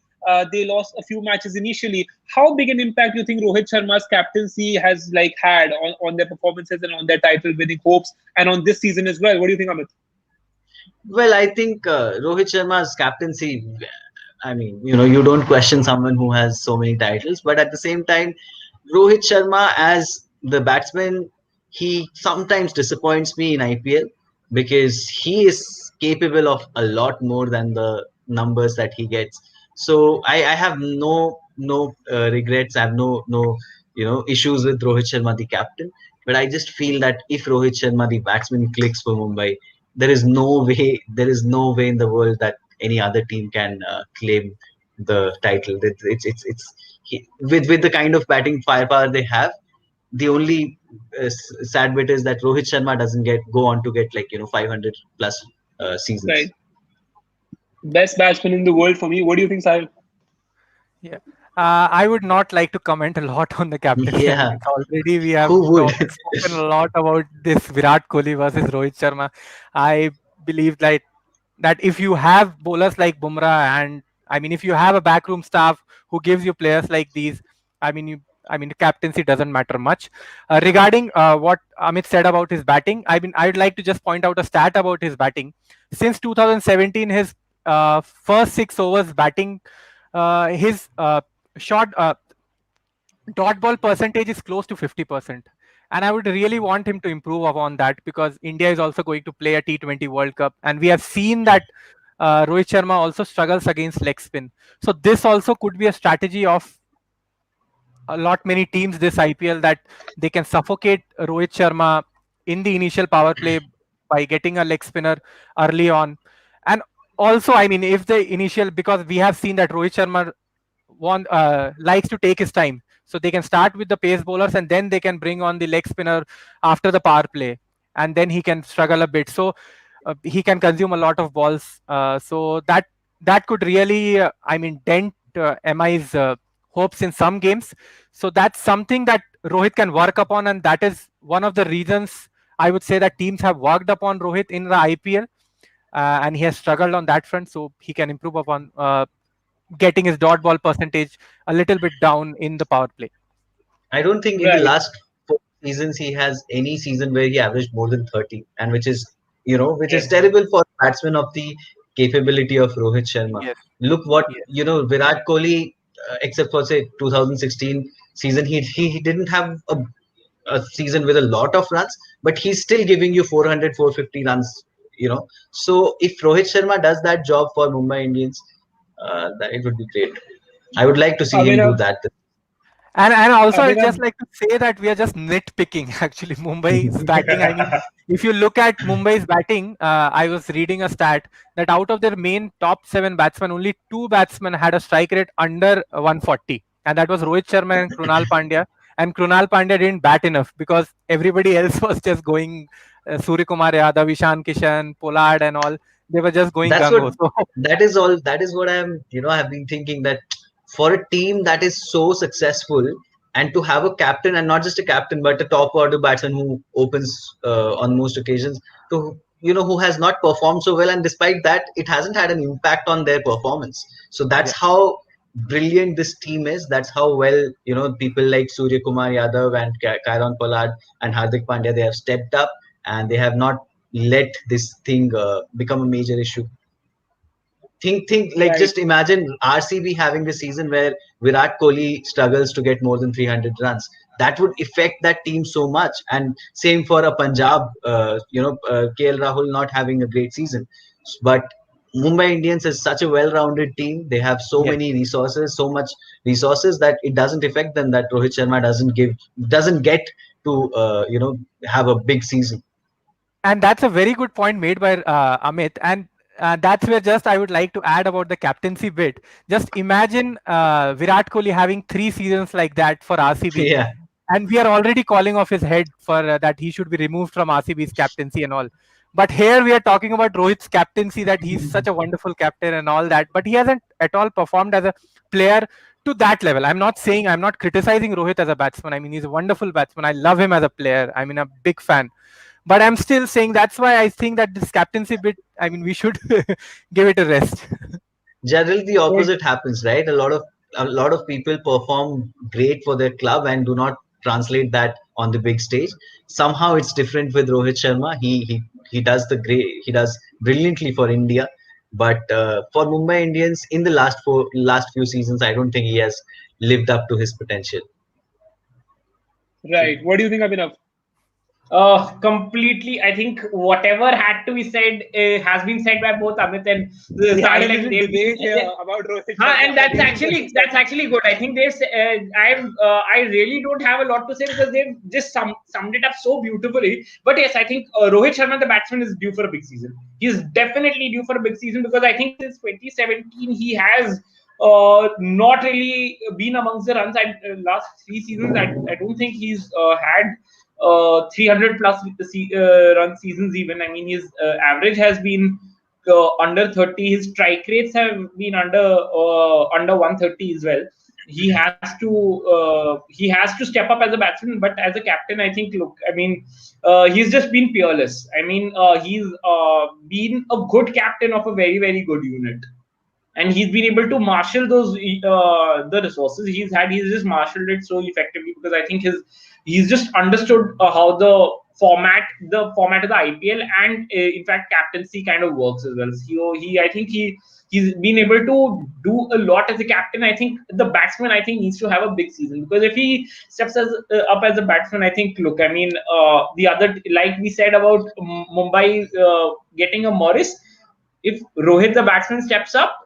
They lost a few matches initially. How big an impact do you think Rohit Sharma's captaincy has like had on their performances and on their title winning hopes and on this season as well? What do you think, Amit? Well, I think Rohit Sharma's captaincy. I mean, you don't question someone who has so many titles, but at the same time, Rohit Sharma as the batsman, he sometimes disappoints me in IPL because he is capable of a lot more than the numbers that he gets. So I have no regrets. I have no issues with Rohit Sharma, the captain. But I just feel that if Rohit Sharma, the batsman, clicks for Mumbai, there is no way in the world that any other team can claim the title. With the kind of batting firepower they have, the only sad bit is that Rohit Sharma doesn't go on to get 500 plus seasons. Right. Best batsman in the world for me. What do you think, Sahil? Yeah. I would not like to comment a lot on the captaincy. I mean, Yeah, it's already we have who would? spoken a lot about this Virat Kohli versus Rohit Sharma. I believe that if you have bowlers like Bumrah, and I mean, if you have a backroom staff who gives you players like these, I mean, the captaincy doesn't matter much. Regarding what Amit said about his batting, I mean, I'd like to just point out a stat about his batting. Since 2017, his first 6 overs batting, his shot dot ball percentage is close to 50%. And I would really want him to improve upon that, because India is also going to play a T20 World Cup. And we have seen that Rohit Sharma also struggles against leg spin. So this also could be a strategy of a lot many teams this IPL, that they can suffocate Rohit Sharma in the initial power play by getting a leg spinner early on. And also, I mean, if the initial, because we have seen that Rohit Sharma likes to take his time. So they can start with the pace bowlers and then they can bring on the leg spinner after the power play, and then he can struggle a bit. So he can consume a lot of balls. So that could really, dent MI's hopes in some games. So that's something that Rohit can work upon, and that is one of the reasons I would say that teams have worked upon Rohit in the IPL, and he has struggled on that front. So he can improve upon getting his dot ball percentage a little bit down in the power play. I don't think in the Right. last 4 seasons he has any season where he averaged more than 30, and which is Yes. terrible for a batsman of the capability of Rohit Sharma. Yes. Look what Yes. Virat Kohli, except for say 2016 season, he didn't have a season with a lot of runs, but he's still giving you 400, 450 runs. So if Rohit Sharma does that job for Mumbai Indians, that it would be great. I would like to see him do Abhinav, that. And also, I'd Abhinav, just like to say that we are just nitpicking. Actually, Mumbai's batting. I mean, if you look at Mumbai's batting, I was reading a stat that out of their main top 7 batsmen, only 2 batsmen had a strike rate under 140, and that was Rohit Sharma and Krunal Pandya. And Krunal Pandya didn't bat enough because everybody else was just going Surya Kumar Yadav, Ishan Kishan, Pollard, and all. They were just going That's gung what ho. So that is what I've been thinking, that for a team that is so successful, and to have a captain, and not just a captain but a top order batsman who opens on most occasions, to who has not performed so well, and despite that it hasn't had an impact on their performance. So that's yeah. how brilliant this team is. That's how well people like Surya Kumar Yadav and Kieron Pollard and Hardik Pandya, they have stepped up, and they have not let this thing become a major issue. Think like, right. just imagine RCB having a season where Virat Kohli struggles to get more than 300 runs. That would affect that team so much. And same for a Punjab, KL Rahul not having a great season. But Mumbai Indians is such a well-rounded team. They have so Yes. many resources, so much resources, that it doesn't affect them that Rohit Sharma doesn't get to have a big season. And that's a very good point made by Amit. And that's where just I would like to add about the captaincy bit. Just imagine Virat Kohli having 3 seasons like that for RCB. Yeah. And we are already calling off his head for that he should be removed from RCB's captaincy and all. But here we are talking about Rohit's captaincy, that he's such a wonderful captain and all that. But he hasn't at all performed as a player to that level. I'm not criticizing Rohit as a batsman. I mean, he's a wonderful batsman. I love him as a player. I mean, a big fan. But I'm still saying that's why I think that this captaincy bit, I mean, we should give it a rest. Generally, the Good. opposite happens, right? A lot of people perform great for their club and do not translate that on the big stage. Somehow, it's different with Rohit Sharma. He does the great. He does brilliantly for India, but for Mumbai Indians in the last few seasons, I don't think he has lived up to his potential. Right. What do you think, Abhinav? Completely. I think whatever had to be said has been said by both Amit and We had a Sahil, and little they've been. debate here about Rohit And Sharma and that's his actually inconsistent. good. I think I really don't have a lot to say because they've just summed it up so beautifully. But yes, I think Rohit Sharma, the batsman, is due for a big season. He's definitely due for a big season because I think since 2017 he has not really been amongst the runs. Last 3 seasons, I don't think he's had 300 plus run seasons even. I mean, his average has been under 30. His strike rates have been under 130 as well. He has to step up as a batsman, but as a captain, I think, look, I mean, he's just been peerless. I mean, he's been a good captain of a very, very good unit, and he's been able to marshal those the resources he's had. He's just marshaled it so effectively because I think he's just understood how the format of the IPL and in fact captaincy kind of works as well. So I think he's been able to do a lot as a captain. I think the batsman, I think, needs to have a big season because if he steps up as a batsman, I think, look, I mean, the other, like we said about Mumbai getting a Morris, if Rohit the batsman steps up,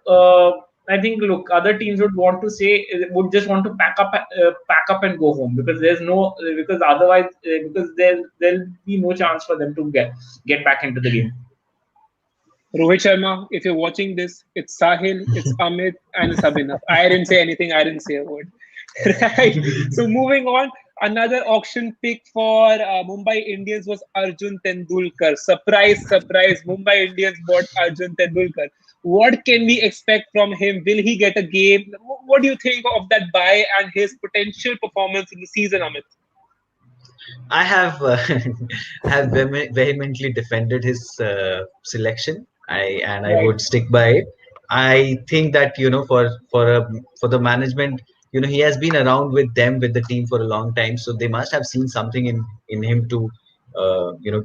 I think, look, other teams would just want to pack up and go home because because otherwise because there'll be no chance for them to get back into the game. Rohit Sharma, if you're watching this, it's Sahil, it's Amit, and it's Abhinav. I didn't say anything. I didn't say a word. Right. So moving on, another auction pick for Mumbai Indians was Arjun Tendulkar. Surprise, surprise! Mumbai Indians bought Arjun Tendulkar. What can we expect from him? Will he get a game? What do you think of that buy and his potential performance in the season, Amit? I have have vehemently defended his selection. I Right. would stick by it. I think that for the management, he has been around with them with the team for a long time, so they must have seen something in him to uh, you know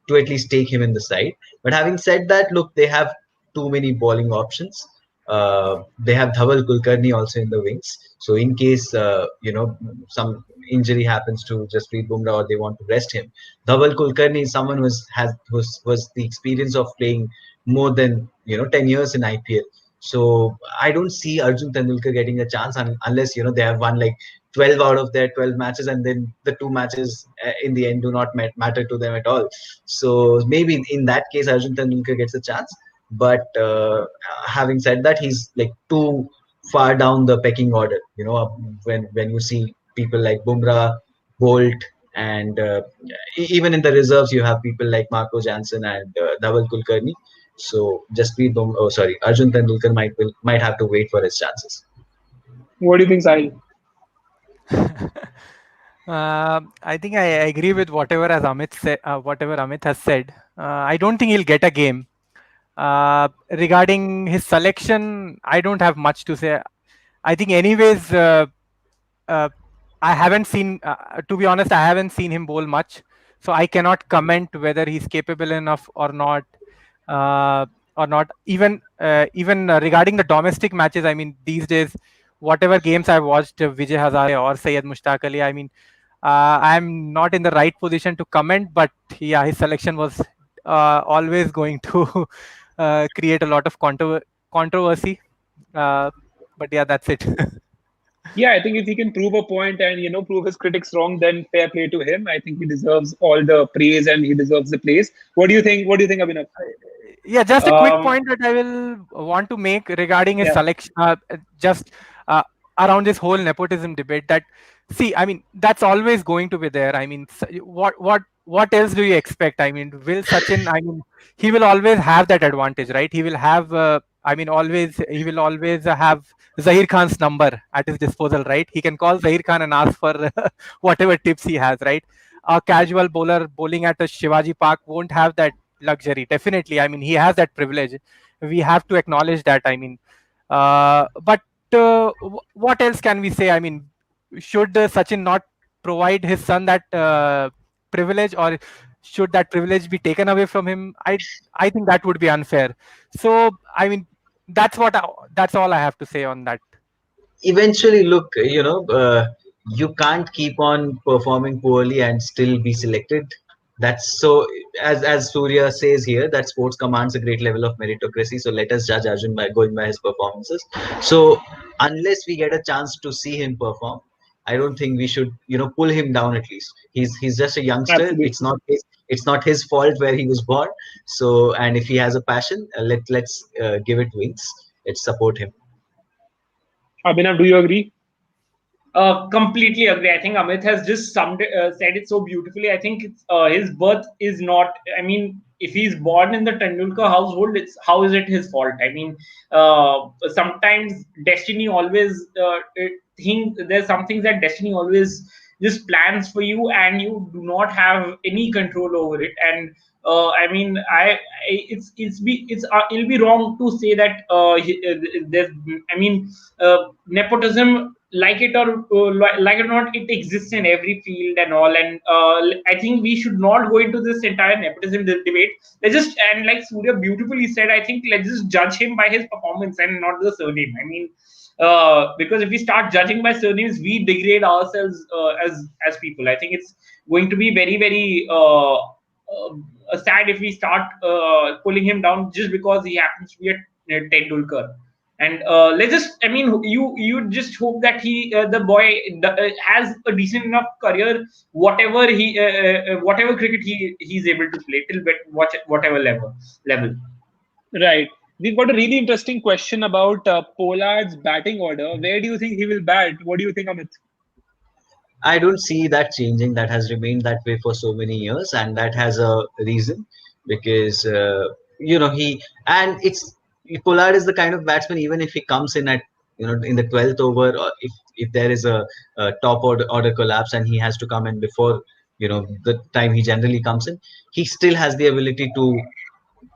to at least take him in the side. But having said that, look, they have too many bowling options. They have Dhaval Kulkarni also in the wings. So in case some injury happens to Jasprit Bumrah or they want to rest him, Dhaval Kulkarni is someone who's the experience of playing more than 10 years in IPL. So I don't see Arjun Tendulkar getting a chance unless they have won like 12 out of their 12 matches, and then the two matches in the end do not matter to them at all. So maybe in that case, Arjun Tendulkar gets a chance. But having said that, he's like too far down the pecking order. When you see people like Bumrah, Bolt, and even in the reserves, you have people like Marco Jansen and Dhaval Kulkarni. So Arjun Tendulkar might have to wait for his chances. What do you think, Sahil? I think I agree with whatever Amit has said. I don't think he'll get a game. Regarding his selection, I don't have much to say. I think, anyways, uh, I haven't seen, to be honest, I haven't seen him bowl much, so I cannot comment whether he's capable enough or not. Uh, or not. Even regarding the domestic matches, I mean, these days, whatever games I've watched, Vijay Hazare or Syed Mushtaq Ali, I mean, I'm not in the right position to comment, but yeah, his selection was always going to create a lot of controversy. Uh, but yeah, that's it. Yeah, I think if he can prove a point and prove his critics wrong, then fair play to him. I think he deserves all the praise and he deserves the place. What do you think? What do you think, Abhinav? Yeah, just a quick Um, point that I will want to make regarding his Yeah. selection, just uh, around this whole nepotism debate. That, see, I mean, that's always going to be there. I mean, what else do you expect? I mean, will Sachin? I mean, he will always have that advantage, right? He will have. I mean, he will always have Zahir Khan's number at his disposal, right? He can call Zahir Khan and ask for whatever tips he has, right? A casual bowler bowling at a Shivaji Park won't have that luxury. Definitely, I mean, he has that privilege. We have to acknowledge that. I mean, But what else can we say? I mean, should Sachin not provide his son that privilege, or should that privilege be taken away from him? I think that would be unfair. So I mean, that's all I have to say on that. Eventually, look, you can't keep on performing poorly and still be selected. That's so, as Surya says here, that sports commands a great level of meritocracy. So let us judge Arjun by going by his performances. So unless we get a chance to see him perform, I don't think we should, pull him down. At least he's just a youngster. Absolutely. It's not his fault where he was born. So, and if he has a passion, let's give it wings. Let's support him. Abhinav, do you agree? Completely agree. I think Amit has just said it so beautifully. I think his birth is not. I mean, if he's born in the Tendulkar household, it's how is it his fault? I mean, sometimes destiny always think there's some things that destiny always just plans for you, and you do not have any control over it. And I mean, it'll be wrong to say that there's. I mean, nepotism, like it or like it or not, it exists in every field and all. And I think we should not go into this entire nepotism debate. Let's just, and like Surya beautifully said, I think let's just judge him by his performance and not the surname. I mean, because if we start judging by surnames, we degrade ourselves as people. I think it's going to be very very sad if we start pulling him down just because he happens to be a Tendulkar. And let's just, I mean, you just hope that the boy has a decent enough career, whatever cricket he's able to play till whatever level. Right. We've got a really interesting question about Pollard's batting order. Where do you think he will bat? What do you think, Amit? I don't see that changing. That has remained that way for so many years, and that has a reason because he and it's Pollard is the kind of batsman. Even if he comes in at in the 12th over, or if there is a top order collapse and he has to come in before the time he generally comes in, he still has the ability to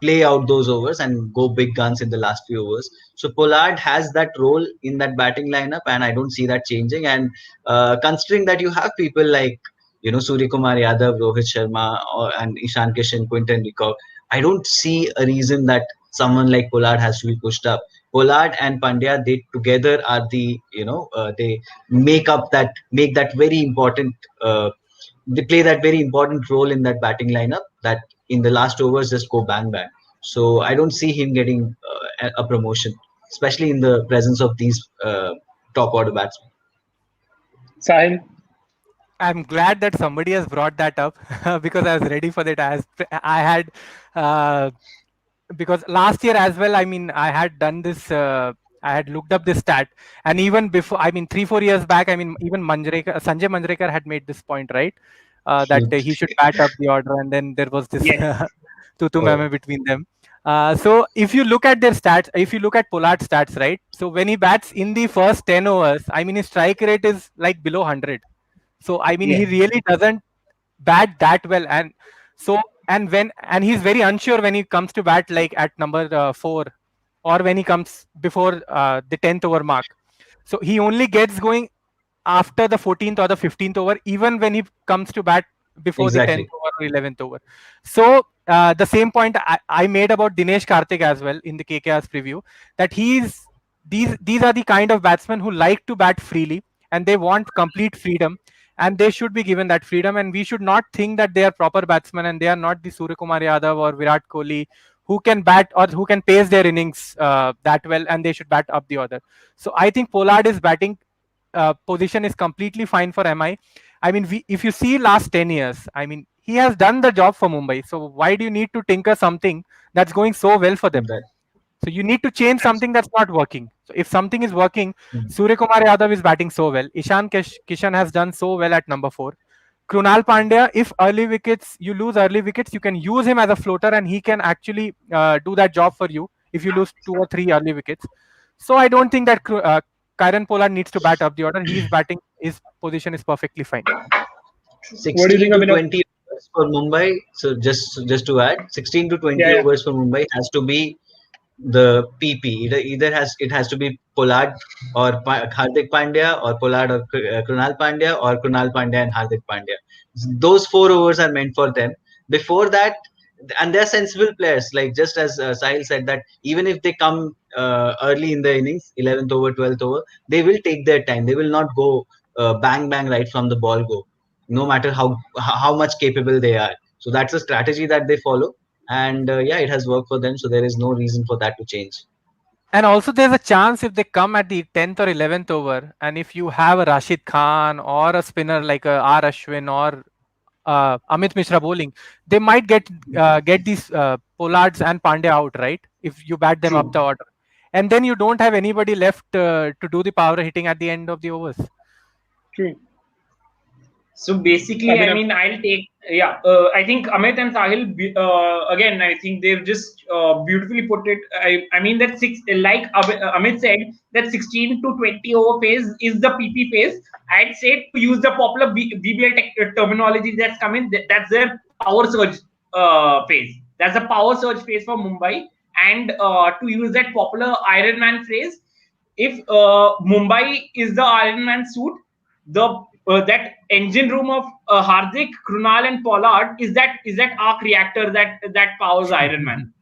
play out those overs and go big guns in the last few overs. So Pollard has that role in that batting lineup, and I don't see that changing. And considering that you have people like Surya Kumar Yadav, Rohit Sharma, and Ishan Kishan, Quinton de Kock, I don't see a reason that someone like Pollard has to be pushed up. Pollard and Pandya, they together are the they make that very important. They play that very important role in that batting lineup that in the last overs just go bang bang. So I don't see him getting a promotion, especially in the presence of these top order batsmen. Sahil? I'm glad that somebody has brought that up because I was ready for that. I had because last year as well. I mean, I had done this. I had looked up this stat, and even before, I mean, 3-4 years back, I mean, even Sanjay Manjrekar had made this point, right? That he should bat up the order, and then there was this Yes. tutu meme between them. So if you look at their stats, if you look at Pollard's stats, right? So when he bats in the first 10 overs, I mean, his strike rate is like below 100. So I mean, he Yes. really doesn't bat that well, and so and he's very unsure when he comes to bat, like at number 4, or when he comes before the 10th over mark. So he only gets going after the 14th or the 15th over, even when he comes to bat before the 10th Exactly. over or 11th over. So the same point I made about Dinesh Karthik as well in the KKR's preview, that these are the kind of batsmen who like to bat freely and they want complete freedom, and they should be given that freedom. And we should not think that they are proper batsmen and they are not the Surya Kumar Yadav or Virat Kohli who can bat or who can pace their innings that well, and they should bat up the order. So I think Pollard is batting position is completely fine for MI. I mean, if you see last 10 years, I mean, he has done the job for Mumbai. So why do you need to tinker something that's going so well for them? That, So you need to change something that's not working. So if something is working, Mhm. Surya Kumar Yadav is batting so well. Kishan has done so well at number 4. Krunal Pandya, if you lose early wickets, you can use him as a floater and he can actually do that job for you if you lose 2 or 3 early wickets. So I don't think that Kieron Pollard needs to bat up the order. He's batting, his position is perfectly fine. What do you 16 think, to Abhinav? 20 overs for Mumbai. So just to add, 16 to 20 Yeah, yeah. overs for Mumbai has to be the PP. Either has to be Pollard or Hardik Pandya, or Pollard or Krunal Pandya, or Krunal Pandya and Hardik Pandya. Those 4 overs are meant for them. Before that, and they're sensible players. Like just as Sahil said, that even if they come early in the innings, 11th over, 12th over, they will take their time. They will not go bang bang right from the ball go, no matter how much capable they are. So that's a strategy that they follow, and yeah, it has worked for them. So there is no reason for that to change. And also, there's a chance if they come at the 10th or 11th over, and if you have a Rashid Khan or a spinner like R. Ashwin or Amit Mishra bowling, they might get these Pollards and Pandya out, right? If you bat them up True. the order, and then you don't have anybody left to do the power hitting at the end of the overs. True. So basically, I Abhinav. mean, I'll take, yeah, I think Amit and Sahil, again, I think they've just beautifully put it. I mean, that like Amit said, that 16 to 20 over phase is the PP phase. I'd say, to use the popular BBL terminology that's coming, that's their power surge phase. That's a power surge phase for Mumbai. And to use that popular Iron Man phrase, if Mumbai is the Iron Man suit, the that engine room of Hardik, Krunal, and Pollard is that arc reactor that powers Iron Man.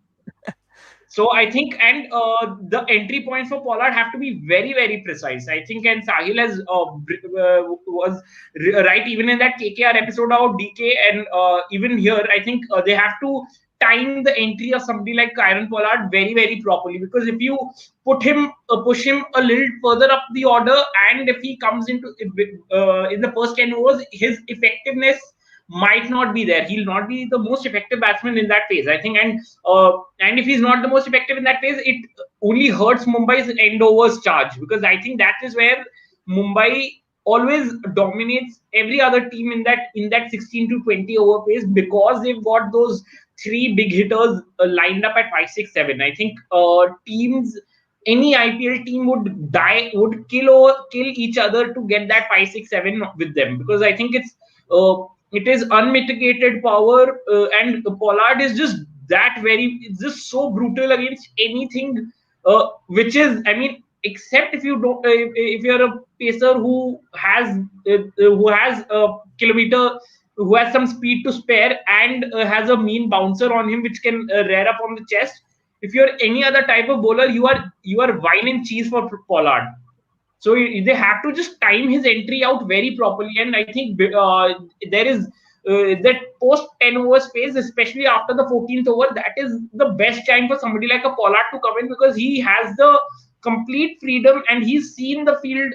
So I think, and the entry points for Pollard have to be very, very precise. I think, and Sahil has was right even in that KKR episode about DK, and even here, I think they have to time the entry of somebody like Kieron Pollard very, very properly, because if you push him a little further up the order, and if he comes into in the first 10 overs, his effectiveness might not be there. He'll not be the most effective batsman in that phase, I think. And if he's not the most effective in that phase, it only hurts Mumbai's end overs charge, because I think that is where Mumbai always dominates every other team in that 16 to 20 over phase, because they've got those three big hitters lined up at 5, 6, 7. I think teams, any IPL team would kill each other to get that 5, 6, 7 with them, because I think it is unmitigated power, and Pollard is just it's just so brutal against anything, which is, I mean, except if you don't, if you're a pacer who has a kilometer, who has some speed to spare, and has a mean bouncer on him which can rear up on the chest. If you're any other type of bowler, you are wine and cheese for Pollard. So they have to just time his entry out very properly, and I think there is that post 10 overs phase, especially after the 14th over, that is the best time for somebody like a Pollard to come in, because he has the complete freedom, and he's seen the field.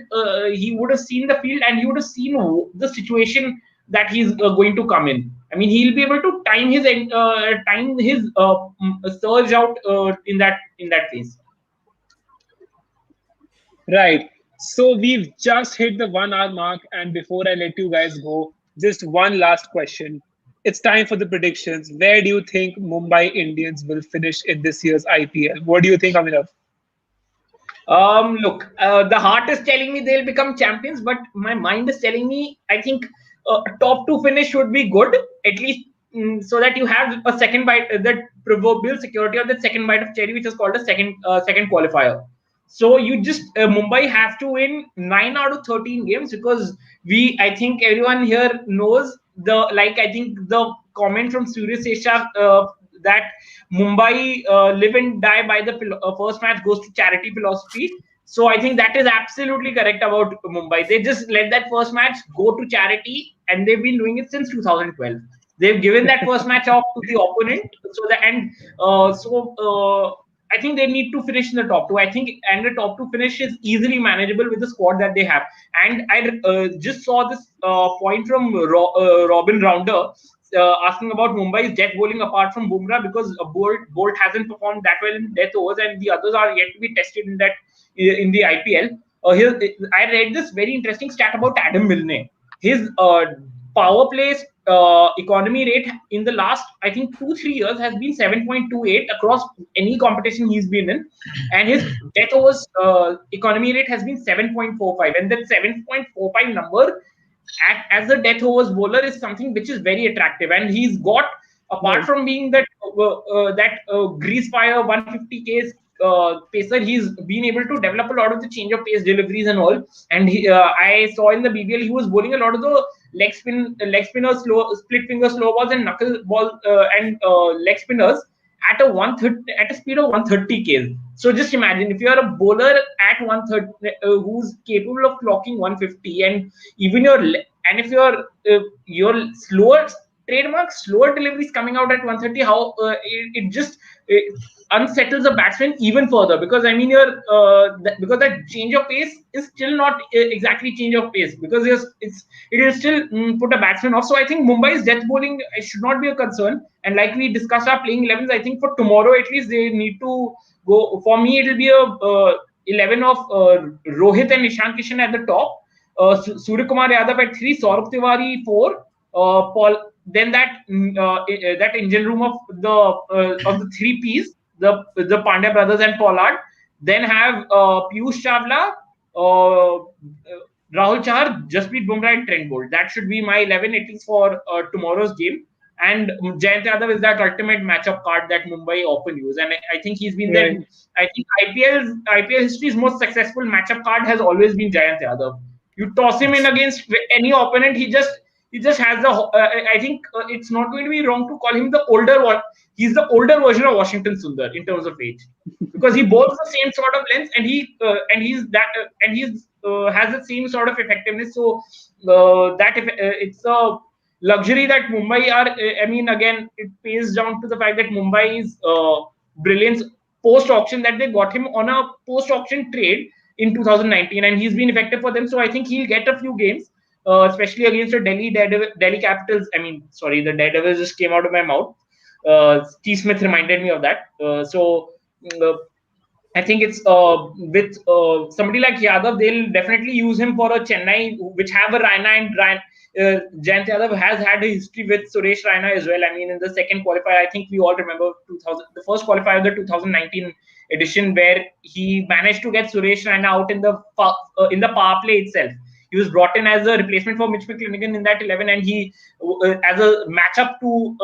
He would have seen the field, and he would have seen the situation that he's going to come in. I mean, he'll be able to time his surge out in that phase. Right. So we've just hit the 1 hour mark, and before I let you guys go, just one last question. It's time for the predictions. Where do you think Mumbai Indians will finish in this year's IPL? What do you think, Abhinav? Look, the heart is telling me they'll become champions, but my mind is telling me, I think a top two finish would be good, at least, so that you have a second bite, that proverbial security of that second bite of cherry, which is called a second qualifier. So you just Mumbai have to win 9 out of 13 games, because I think everyone here knows I think the comment from Surya Sesha, that Mumbai live and die by the first match goes to charity philosophy. So I think that is absolutely correct about Mumbai. They just let that first match go to charity, and they've been doing it since 2012. They've given that first match off to the opponent, so that and so. I think they need to finish in the top two. I think, and the top two finish is easily manageable with the squad that they have. And I just saw this point from Robin Rounder, asking about Mumbai's death bowling apart from Bumrah, because Bolt hasn't performed that well in death overs, and the others are yet to be tested in the IPL. Here, I read this very interesting stat about Adam Milne. His power play economy rate in the last, I think, 2-3 years has been 7.28 across any competition he's been in, and his death overs economy rate has been 7.45, and that 7.45 number as a death overs bowler is something which is very attractive. And he's got, apart from being that grease fire 150 Ks pacer. He's been able to develop a lot of the change of pace deliveries and all. And I saw in the BBL he was bowling a lot of the leg spinners, slow split finger slow balls and knuckle ball and leg spinners at a 130 at a speed of 130 k's. So just imagine if you are a bowler at 130 who's capable of clocking 150, and even and if your slower trademark slower deliveries coming out at 130, how it just unsettles a batsman even further, because I mean because that change of pace is still not exactly change of pace, because it is still put a batsman off. So I think Mumbai's death bowling should not be a concern. And like we discussed our playing 11s, I think for tomorrow at least they need to go. For me, it will be a 11 of Rohit and Ishan Kishan at the top, Surya Kumar Yadav at 3, Saurabh Tiwari 4, Paul. Then that engine room of the three Ps, the Pandya brothers and Pollard. Then have Piyush Chawla, Rahul Chahar, Jasprit Bumrah, and Trent Bolt. That should be my 11 at least for tomorrow's game. And Jayant Yadav is that ultimate matchup card that Mumbai often use, and I think he's been there. I think IPL history's most successful matchup card has always been Jayant Yadav. You toss him in against any opponent, he just has the. I think it's not going to be wrong to call him the older one. He's the older version of Washington Sundar in terms of age, because he bowls the same sort of length, and he has the same sort of effectiveness. So it's a luxury that Mumbai are. I mean, again, it pays down to the fact that Mumbai's brilliance post-auction, that they got him on a post-auction trade in 2019, and he's been effective for them. So I think he'll get a few games, especially against the Delhi Capitals. I mean, sorry, the Daredevils just came out of my mouth. Steve Smith reminded me of that. I think it's with somebody like Yadav, they'll definitely use him for a Chennai, which have a Raina and Ryan. Jayant Yadav has had a history with Suresh Raina as well. I mean, in the second qualifier, I think we all remember the first qualifier of the 2019 edition, where he managed to get Suresh Raina out in the power play itself. He was brought in as a replacement for Mitch McClenaghan in that 11, and he as a matchup to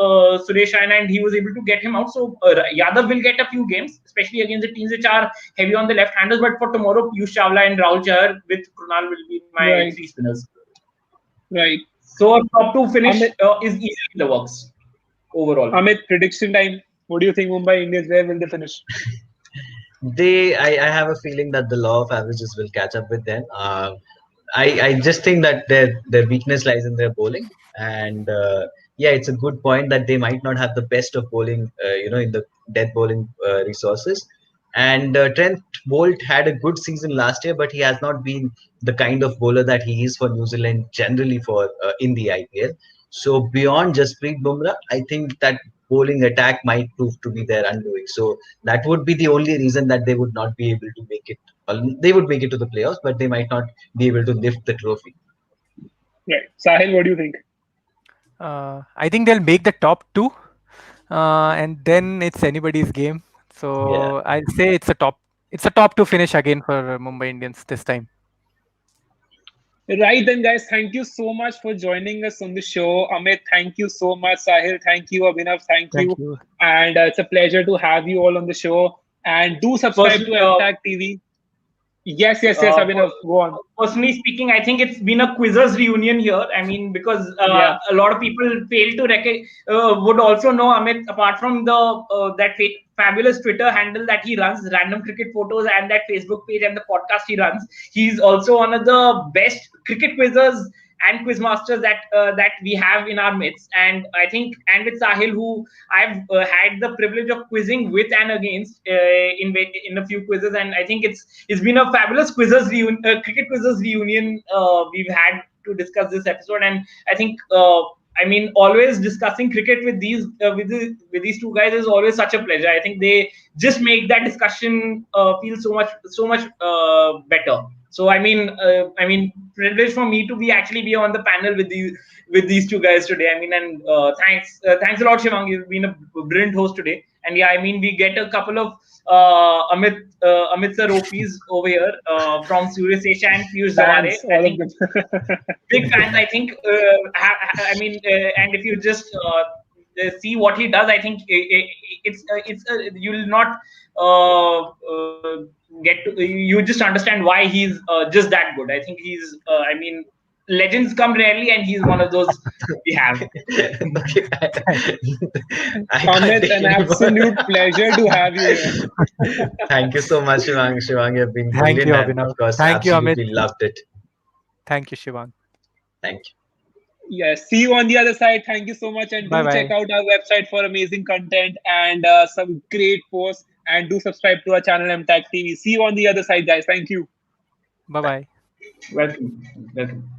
Suresh Raina, and he was able to get him out. So Yadav will get a few games, especially against the teams which are heavy on the left-handers. But for tomorrow, Piyush Chawla and Rahul Chahar with Krunal will be my three spinners. Right. So top two finish is easily in the works overall. Amit, prediction time. What do you think Mumbai Indians, where will they finish? I have a feeling that the law of averages will catch up with them. I just think that their weakness lies in their bowling, and it's a good point that they might not have the best of bowling, in the death bowling resources. And Trent Bolt had a good season last year, but he has not been the kind of bowler that he is for New Zealand generally for in the IPL. So beyond Jasprit Bumrah, I think that bowling attack might prove to be their undoing. So that would be the only reason that they would not be able to make it. They would make it to the playoffs, but they might not be able to lift the trophy. Right. Saahil, what do you think? I think they'll make the top two, and then it's anybody's game. So I'll say it's a top two finish again for Mumbai Indians this time. Right then, guys, thank you so much for joining us on the show. Amit, thank you so much. Saahil, thank you. Abhinav, thank you. And it's a pleasure to have you all on the show. And do subscribe to MTAG TV. Yes, Abhinav, go on. Personally speaking, I think it's been a quizzers reunion here. I mean, because a lot of people would also know Amit, apart from that fabulous Twitter handle that he runs, Random Cricket Photos, and that Facebook page and the podcast he runs. He's also one of the best cricket quizzers and quizmasters that we have in our midst. And I think, and with Saahil, who I've had the privilege of quizzing with and against in a few quizzes, and I think it's been a fabulous cricket quizzers reunion we've had to discuss this episode. And I think always discussing cricket with these two guys is always such a pleasure. I think they just make that discussion feel so much better. So privilege for me to be on the panel with these two guys today. And thanks a lot, Shivang. You've been a brilliant host today. And we get a couple of Amit Sir OPs over here from Surya Sesha and Piyush Zaware. Big fans. I think. And if you just see what he does, I think you will not you just understand why he's just that good. I think he's I mean, legends come rarely, and he's one of those we have. Okay. I can't Amit, take an any more. absolute pleasure to have you here. Thank you so much, Shivang. Shivang, you've been Thank you, brilliant, and Abhinav. of course, Thank you, Amit. absolutely loved it. Thank you, Shivang. Thank you. Yes, see you on the other side. Thank you so much, and Bye do check bye. out our website for amazing content and some great posts. And do subscribe to our channel MTAG TV. See you on the other side, guys. Thank you. Bye bye. Welcome. Welcome.